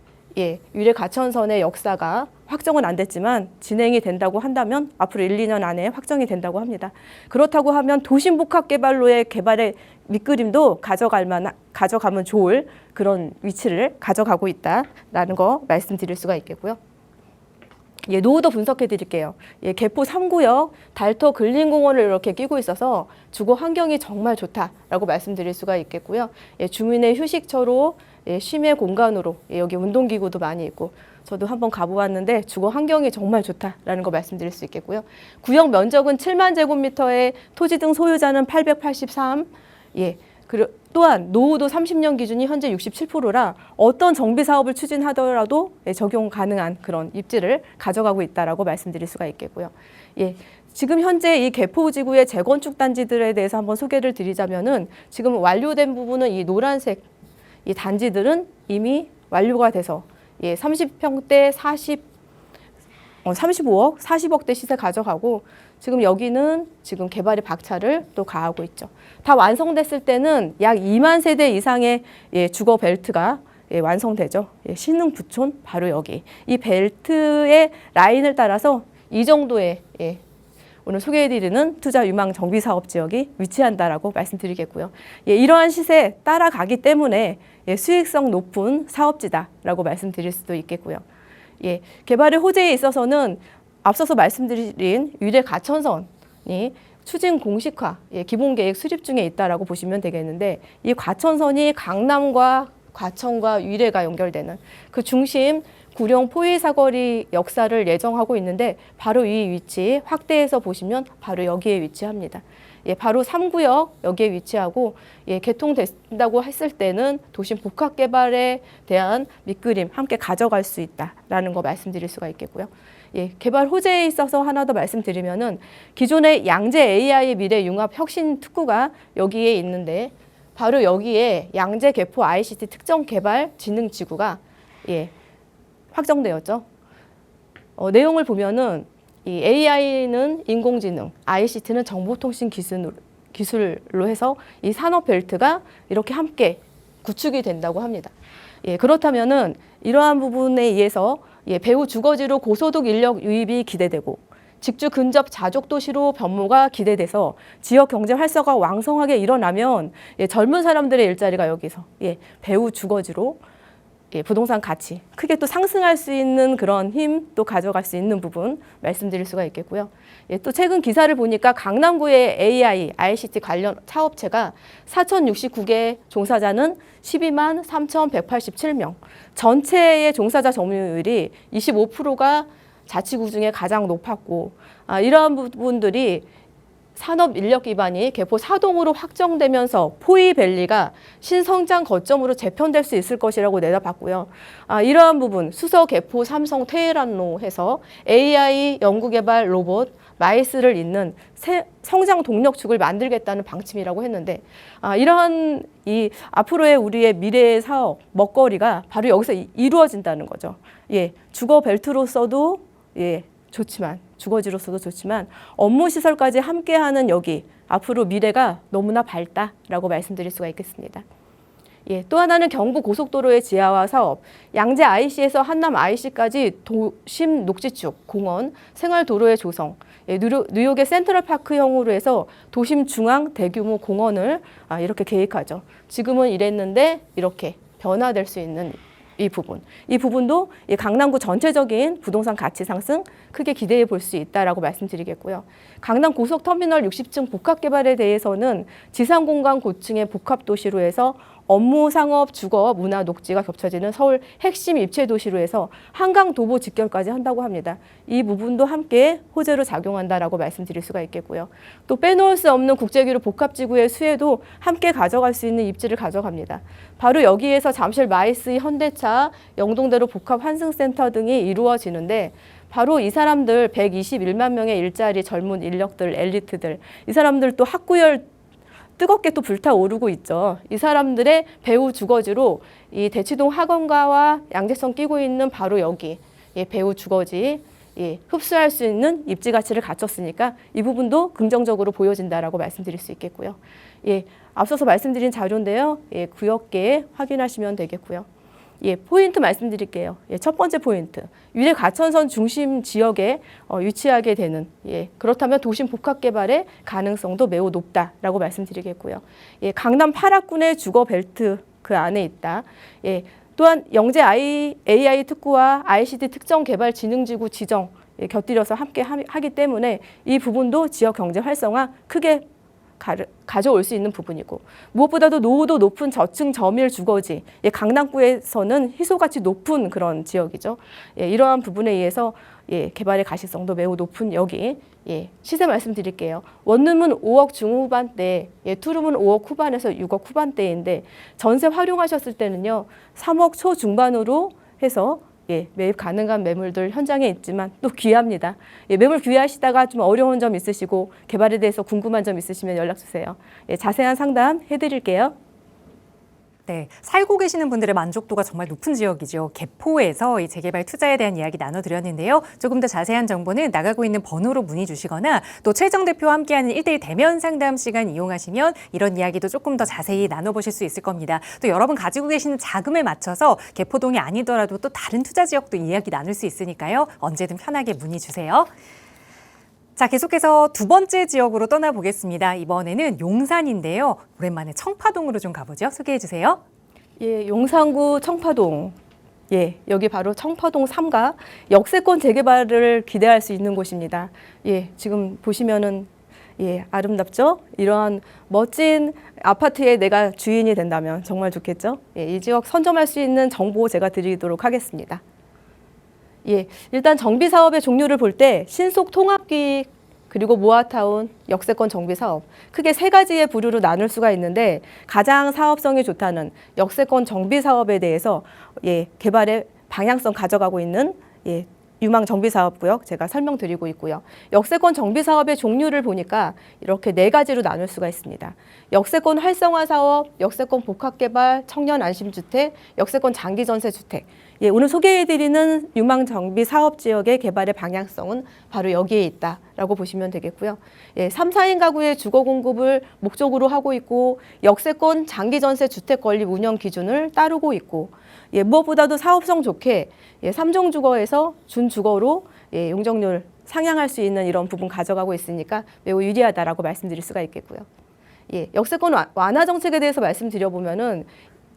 유래가천선의 역사가 확정은 안 됐지만 진행이 된다고 한다면 앞으로 1, 2년 안에 확정이 된다고 합니다. 그렇다고 하면 도심복합개발로의 개발의 밑그림도 가져가면 좋을 그런 위치를 가져가고 있다라는 거 말씀드릴 수가 있겠고요. 노후도 분석해 드릴게요. 개포 3구역 달터 근린공원을 이렇게 끼고 있어서 주거 환경이 정말 좋다라고 말씀드릴 수가 있겠고요. 주민의 휴식처로, 쉼의 공간으로, 여기 운동기구도 많이 있고, 저도 한번 가보았는데 주거 환경이 정말 좋다라는 거 말씀드릴 수 있겠고요. 구역 면적은 7만 제곱미터에 토지 등 소유자는 883. 그리고 또한 노후도 30년 기준이 현재 67%라 어떤 정비 사업을 추진하더라도 적용 가능한 그런 입지를 가져가고 있다라고 말씀드릴 수가 있겠고요. 지금 현재 이 개포지구의 재건축 단지들에 대해서 한번 소개를 드리자면은, 지금 완료된 부분은 이 노란색 이 단지들은 이미 완료가 돼서 30평대 35억, 40억대 시세 가져가고, 지금 여기는 지금 개발의 박차를 또 가하고 있죠. 다 완성됐을 때는 약 2만 세대 이상의 주거 벨트가 완성되죠. 신흥 부촌 바로 여기. 이 벨트의 라인을 따라서 이 정도의 오늘 소개해드리는 투자 유망 정비 사업 지역이 위치한다라고 말씀드리겠고요. 이러한 시세에 따라가기 때문에 수익성 높은 사업지다라고 말씀드릴 수도 있겠고요. 개발의 호재에 있어서는 앞서서 말씀드린 유래 가천선이 추진 공식화, 기본 계획 수립 중에 있다라고 보시면 되겠는데, 이 과천선이 강남과 과천과 유래가 연결되는 그 중심 구룡 포위 사거리 역사를 예정하고 있는데, 바로 이 위치 확대해서 보시면 바로 여기에 위치합니다. 바로 3구역 여기에 위치하고, 개통된다고 했을 때는 도심 복합 개발에 대한 밑그림 함께 가져갈 수 있다라는 거 말씀드릴 수가 있겠고요. 개발 호재에 있어서 하나 더 말씀드리면은, 기존의 양재 AI 미래 융합 혁신 특구가 여기에 있는데, 바로 여기에 양재 개포 ICT 특정 개발 진흥 지구가 확정되었죠. 내용을 보면은 이 AI는 인공지능, ICT는 정보통신 기술로 해서 이 산업 벨트가 이렇게 함께 구축이 된다고 합니다. 예, 그렇다면은 이러한 부분에 의해서 배후 주거지로 고소득 인력 유입이 기대되고 직주 근접 자족 도시로 변모가 기대돼서 지역 경제 활성화가 왕성하게 일어나면 젊은 사람들의 일자리가 여기서 배후 주거지로 부동산 가치 크게 또 상승할 수 있는 그런 힘 또 가져갈 수 있는 부분 말씀드릴 수가 있겠고요. 또 최근 기사를 보니까 강남구의 AI, ICT 관련 사업체가 4,069개 종사자는 12만 3,187명. 전체의 종사자 점유율이 25%가 자치구 중에 가장 높았고 이러한 부분들이 산업 인력 기반이 개포 사동으로 확정되면서 포이밸리가 신성장 거점으로 재편될 수 있을 것이라고 내다봤고요. 이러한 부분 수서 개포 삼성 테헤란로 해서 AI 연구개발 로봇 마이스를 잇는 성장 동력축을 만들겠다는 방침이라고 했는데 이러한 이 앞으로의 우리의 미래의 사업 먹거리가 바로 여기서 이루어진다는 거죠. 주거 벨트로서도 좋지만 주거지로서도 좋지만 업무 시설까지 함께하는 여기 앞으로 미래가 너무나 밝다라고 말씀드릴 수가 있겠습니다. 또 하나는 경부 고속도로의 지하화 사업, 양재 IC에서 한남 IC까지 도심 녹지축, 공원, 생활도로의 조성, 뉴욕의 센트럴파크형으로 해서 도심 중앙 대규모 공원을 이렇게 계획하죠. 지금은 이랬는데 이렇게 변화될 수 있는 이 부분도 강남구 전체적인 부동산 가치 상승 크게 기대해 볼 수 있다라고 말씀드리겠고요. 강남 고속터미널 60층 복합 개발에 대해서는 지상공간 고층의 복합 도시로 해서 업무, 상업, 주거, 문화, 녹지가 겹쳐지는 서울 핵심 입체 도시로 해서 한강 도보 직결까지 한다고 합니다. 이 부분도 함께 호재로 작용한다라고 말씀드릴 수가 있겠고요. 또 빼놓을 수 없는 국제기로 복합지구의 수혜도 함께 가져갈 수 있는 입지를 가져갑니다. 바로 여기에서 잠실 마이스, 현대차, 영동대로 복합 환승센터 등이 이루어지는데 바로 이 사람들 121만 명의 일자리 젊은 인력들, 엘리트들 이 사람들 또 학구열 뜨겁게 또 불타오르고 있죠. 이 사람들의 배후 주거지로 이 대치동 학원가와 양재성 끼고 있는 바로 여기 배후 주거지 흡수할 수 있는 입지 가치를 갖췄으니까 이 부분도 긍정적으로 보여진다라고 말씀드릴 수 있겠고요. 앞서서 말씀드린 자료인데요. 구역계 확인하시면 되겠고요. 포인트 말씀드릴게요. 첫 번째 포인트. 유래 가천선 중심 지역에 위치하게 되는 그렇다면 도심 복합 개발의 가능성도 매우 높다라고 말씀드리겠고요. 강남 8학군의 주거 벨트 그 안에 있다. 또한 영재 AI 특구와 ICT 특정 개발 진흥지구 지정 곁들여서 함께 하기 때문에 이 부분도 지역 경제 활성화 크게 가져올 수 있는 부분이고 무엇보다도 노후도 높은 저층 저밀 주거지 강남구에서는 희소가치 높은 그런 지역이죠. 이러한 부분에 의해서 개발의 가시성도 매우 높은 여기 시세 말씀드릴게요. 원룸은 5억 중후반대, 투룸은 5억 후반에서 6억 후반대인데 전세 활용하셨을 때는요 3억 초중반으로 해서 매입 가능한 매물들 현장에 있지만 또 귀합니다. 매물 귀하시다가 좀 어려운 점 있으시고 개발에 대해서 궁금한 점 있으시면 연락 주세요. 자세한 상담 해드릴게요. 네, 살고 계시는 분들의 만족도가 정말 높은 지역이죠. 개포에서 이 재개발 투자에 대한 이야기 나눠드렸는데요. 조금 더 자세한 정보는 나가고 있는 번호로 문의 주시거나 또 최정 대표와 함께하는 1:1 대면 상담 시간 이용하시면 이런 이야기도 조금 더 자세히 나눠보실 수 있을 겁니다. 또 여러분 가지고 계시는 자금에 맞춰서 개포동이 아니더라도 또 다른 투자 지역도 이야기 나눌 수 있으니까요. 언제든 편하게 문의 주세요. 자, 계속해서 두 번째 지역으로 떠나보겠습니다. 이번에는 용산인데요. 오랜만에 청파동으로 좀 가보죠. 소개해 주세요. 용산구 청파동. 여기 바로 청파동 3가 역세권 재개발을 기대할 수 있는 곳입니다. 지금 보시면은 아름답죠? 이러한 멋진 아파트에 내가 주인이 된다면 정말 좋겠죠? 이 지역 선점할 수 있는 정보 제가 드리도록 하겠습니다. 일단 정비 사업의 종류를 볼 때 신속 통합기획 그리고 모아타운 역세권 정비 사업 크게 세 가지의 부류로 나눌 수가 있는데 가장 사업성이 좋다는 역세권 정비 사업에 대해서 개발의 방향성 가져가고 있는 유망 정비 사업구역 제가 설명드리고 있고요. 역세권 정비 사업의 종류를 보니까 이렇게 네 가지로 나눌 수가 있습니다. 역세권 활성화 사업, 역세권 복합 개발, 청년 안심주택, 역세권 장기 전세 주택 예, 오늘 소개해드리는 유망정비 사업 지역의 개발의 방향성은 바로 여기에 있다라고 보시면 되겠고요. 예, 3, 4인 가구의 주거 공급을 목적으로 하고 있고 역세권 장기 전세 주택 건립 운영 기준을 따르고 있고 예, 무엇보다도 사업성 좋게 예, 3종 주거에서 준주거로 예, 용적률 상향할 수 있는 이런 부분 가져가고 있으니까 매우 유리하다라고 말씀드릴 수가 있겠고요. 예, 역세권 완화 정책에 대해서 말씀드려보면은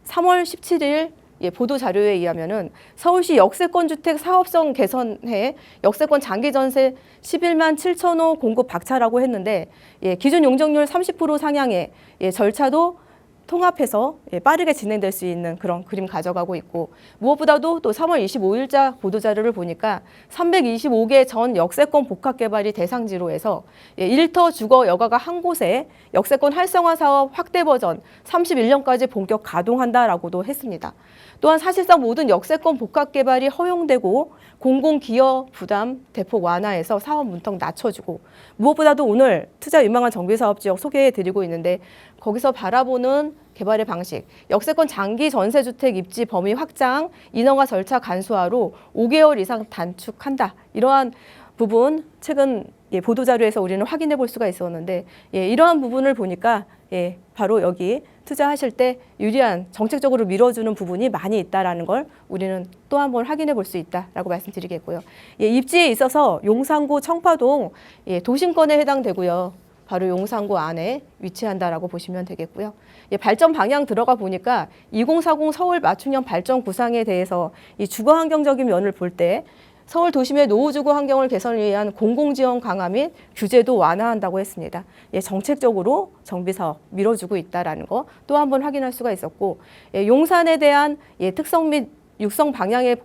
3월 17일 예, 보도 자료에 의하면은 서울시 역세권 주택 사업성 개선해 역세권 장기 전세 11만 7천 호 공급 박차라고 했는데 예, 기준 용적률 30% 상향에 예, 절차도 통합해서 예, 빠르게 진행될 수 있는 그런 그림 가져가고 있고 무엇보다도 또 3월 25일자 보도자료를 보니까 325개 전 역세권 복합개발이 대상지로 해서 예, 일터 주거 여가가 한 곳에 역세권 활성화 사업 확대 버전 31년까지 본격 가동한다라고도 했습니다. 또한 사실상 모든 역세권 복합개발이 허용되고 공공기여 부담 대폭 완화해서 사업 문턱 낮춰주고 무엇보다도 오늘 투자 유망한 정비사업지역 소개해드리고 있는데 거기서 바라보는 개발의 방식, 역세권 장기 전세주택 입지 범위 확장, 인허가 절차 간소화로 5개월 이상 단축한다. 이러한 부분 최근 예, 보도자료에서 우리는 확인해 볼 수가 있었는데 예, 이러한 부분을 보니까 예, 바로 여기 투자하실 때 유리한 정책적으로 밀어주는 부분이 많이 있다라는 걸 우리는 또 한 번 확인해 볼 수 있다라고 말씀드리겠고요. 예, 입지에 있어서 용산구 청파동 예, 도심권에 해당되고요. 바로 용산구 안에 위치한다라고 보시면 되겠고요. 예, 발전 방향 들어가 보니까 2040 서울 맞춤형 발전 구상에 대해서 이 주거 환경적인 면을 볼 때 서울 도심의 노후 주거 환경을 개선을 위한 공공지원 강화 및 규제도 완화한다고 했습니다. 예, 정책적으로 정비사업 밀어주고 있다라는 거 또 한 번 확인할 수가 있었고 예, 용산에 대한 예, 특성 및 육성 방향에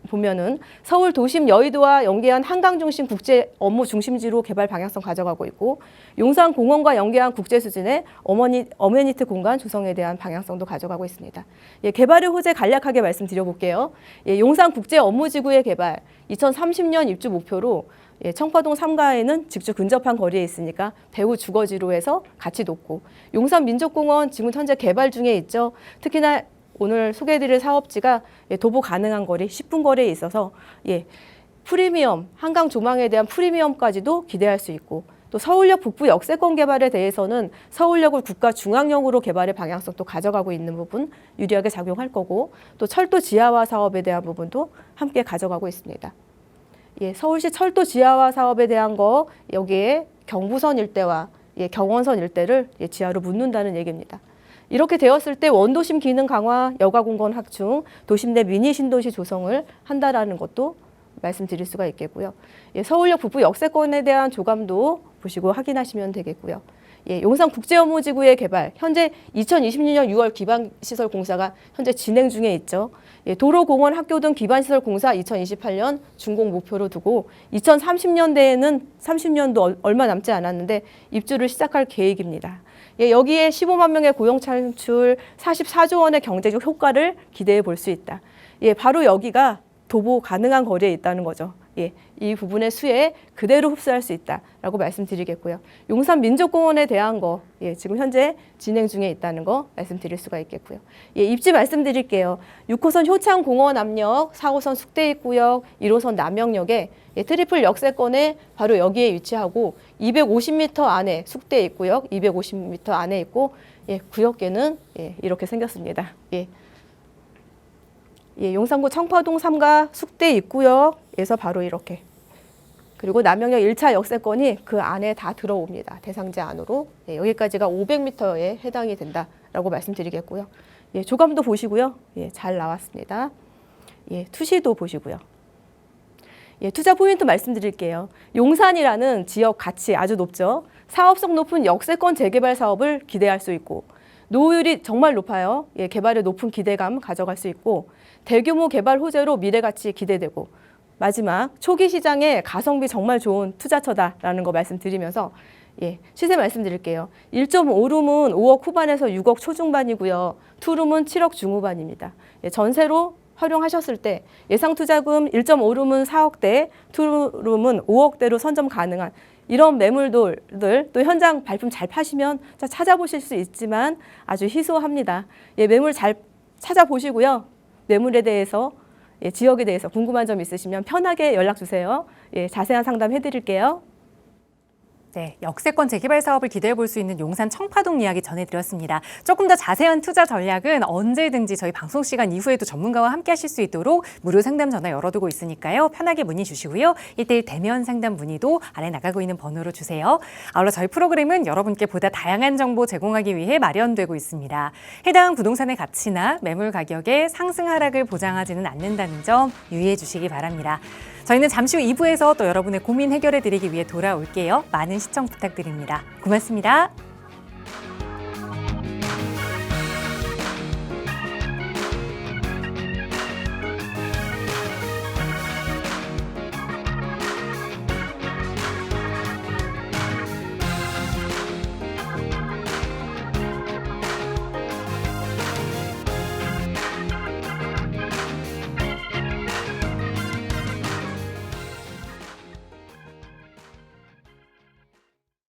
보면은 서울 도심 여의도와 연계한 한강 중심 국제 업무 중심지로 개발 방향성 가져가고 있고 용산 공원과 연계한 국제 수준의 어메니티 공간 조성에 대한 방향성도 가져가고 있습니다. 예, 개발의 호재 간략하게 말씀드려볼게요. 예, 용산 국제 업무지구의 개발 2030년 입주 목표로 예, 청파동 3가에는 직주 근접한 거리에 있으니까 배후 주거지로 해서 가치 높고 용산 민족공원 지금 현재 개발 중에 있죠. 특히나 오늘 소개해드릴 사업지가 예, 도보 가능한 거리 10분 거리에 있어서 예, 프리미엄, 한강 조망에 대한 프리미엄까지도 기대할 수 있고 또 서울역 북부 역세권 개발에 대해서는 서울역을 국가 중앙역으로 개발의 방향성도 가져가고 있는 부분 유리하게 작용할 거고 또 철도 지하화 사업에 대한 부분도 함께 가져가고 있습니다. 예, 서울시 철도 지하화 사업에 대한 거 여기에 경부선 일대와 예, 경원선 일대를 예, 지하로 묻는다는 얘기입니다. 이렇게 되었을 때 원도심 기능 강화, 여가공간 확충, 도심 내 미니 신도시 조성을 한다라는 것도 말씀드릴 수가 있겠고요. 예, 서울역 북부 역세권에 대한 조감도 보시고 확인하시면 되겠고요. 예, 용산 국제업무지구의 개발, 현재 2026년 6월 기반시설 공사가 현재 진행 중에 있죠. 예, 도로공원 학교 등 기반시설 공사 2028년 준공 목표로 두고 2030년대에는 30년도 얼마 남지 않았는데 입주를 시작할 계획입니다. 예, 여기에 15만 명의 고용 창출, 44조 원의 경제적 효과를 기대해 볼 수 있다. 예, 바로 여기가 도보 가능한 거리에 있다는 거죠. 예, 이 부분의 수혜 그대로 흡수할 수 있다라고 말씀드리겠고요. 용산 민족공원에 대한 거 예, 지금 현재 진행 중에 있다는 거 말씀드릴 수가 있겠고요. 예, 입지 말씀드릴게요. 6호선 효창공원 앞역, 4호선 숙대입구역, 1호선 남영역에 예, 트리플 역세권에 바로 여기에 위치하고 250m 안에 숙대입구역 250m 안에 있고 예, 구역계는 예, 이렇게 생겼습니다. 예. 예, 용산구 청파동 3가 숙대 입구역에서 바로 이렇게 그리고 남영역 1차 역세권이 그 안에 다 들어옵니다. 대상지 안으로 예, 여기까지가 500m에 해당이 된다라고 말씀드리겠고요. 예, 조감도 보시고요. 예, 잘 나왔습니다. 예, 투시도 보시고요. 예, 투자 포인트 말씀드릴게요. 용산이라는 지역 가치 아주 높죠. 사업성 높은 역세권 재개발 사업을 기대할 수 있고 노후율이 정말 높아요. 예, 개발에 높은 기대감 가져갈 수 있고 대규모 개발 호재로 미래가치 기대되고 마지막 초기 시장에 가성비 정말 좋은 투자처다라는 거 말씀드리면서 예, 시세 말씀드릴게요. 1.5룸은 5억 후반에서 6억 초중반이고요. 2룸은 7억 중후반입니다. 예, 전세로 활용하셨을 때 예상 투자금 1.5룸은 4억대, 2룸은 5억대로 선점 가능한 이런 매물들 또 현장 발품 잘 파시면 찾아보실 수 있지만 아주 희소합니다. 예, 매물 잘 찾아보시고요. 매물에 대해서 예, 지역에 대해서 궁금한 점 있으시면 편하게 연락 주세요. 예, 자세한 상담 해드릴게요. 네, 역세권 재개발 사업을 기대해 볼 수 있는 용산 청파동 이야기 전해드렸습니다. 조금 더 자세한 투자 전략은 언제든지 저희 방송 시간 이후에도 전문가와 함께 하실 수 있도록 무료 상담 전화 열어두고 있으니까요. 편하게 문의 주시고요. 1:1 대면 상담 문의도 아래 나가고 있는 번호로 주세요. 아울러 저희 프로그램은 여러분께 보다 다양한 정보 제공하기 위해 마련되고 있습니다. 해당 부동산의 가치나 매물 가격의 상승 하락을 보장하지는 않는다는 점 유의해 주시기 바랍니다. 저희는 잠시 후 2부에서 또 여러분의 고민 해결해 드리기 위해 돌아올게요. 많은 시청 부탁드립니다. 고맙습니다.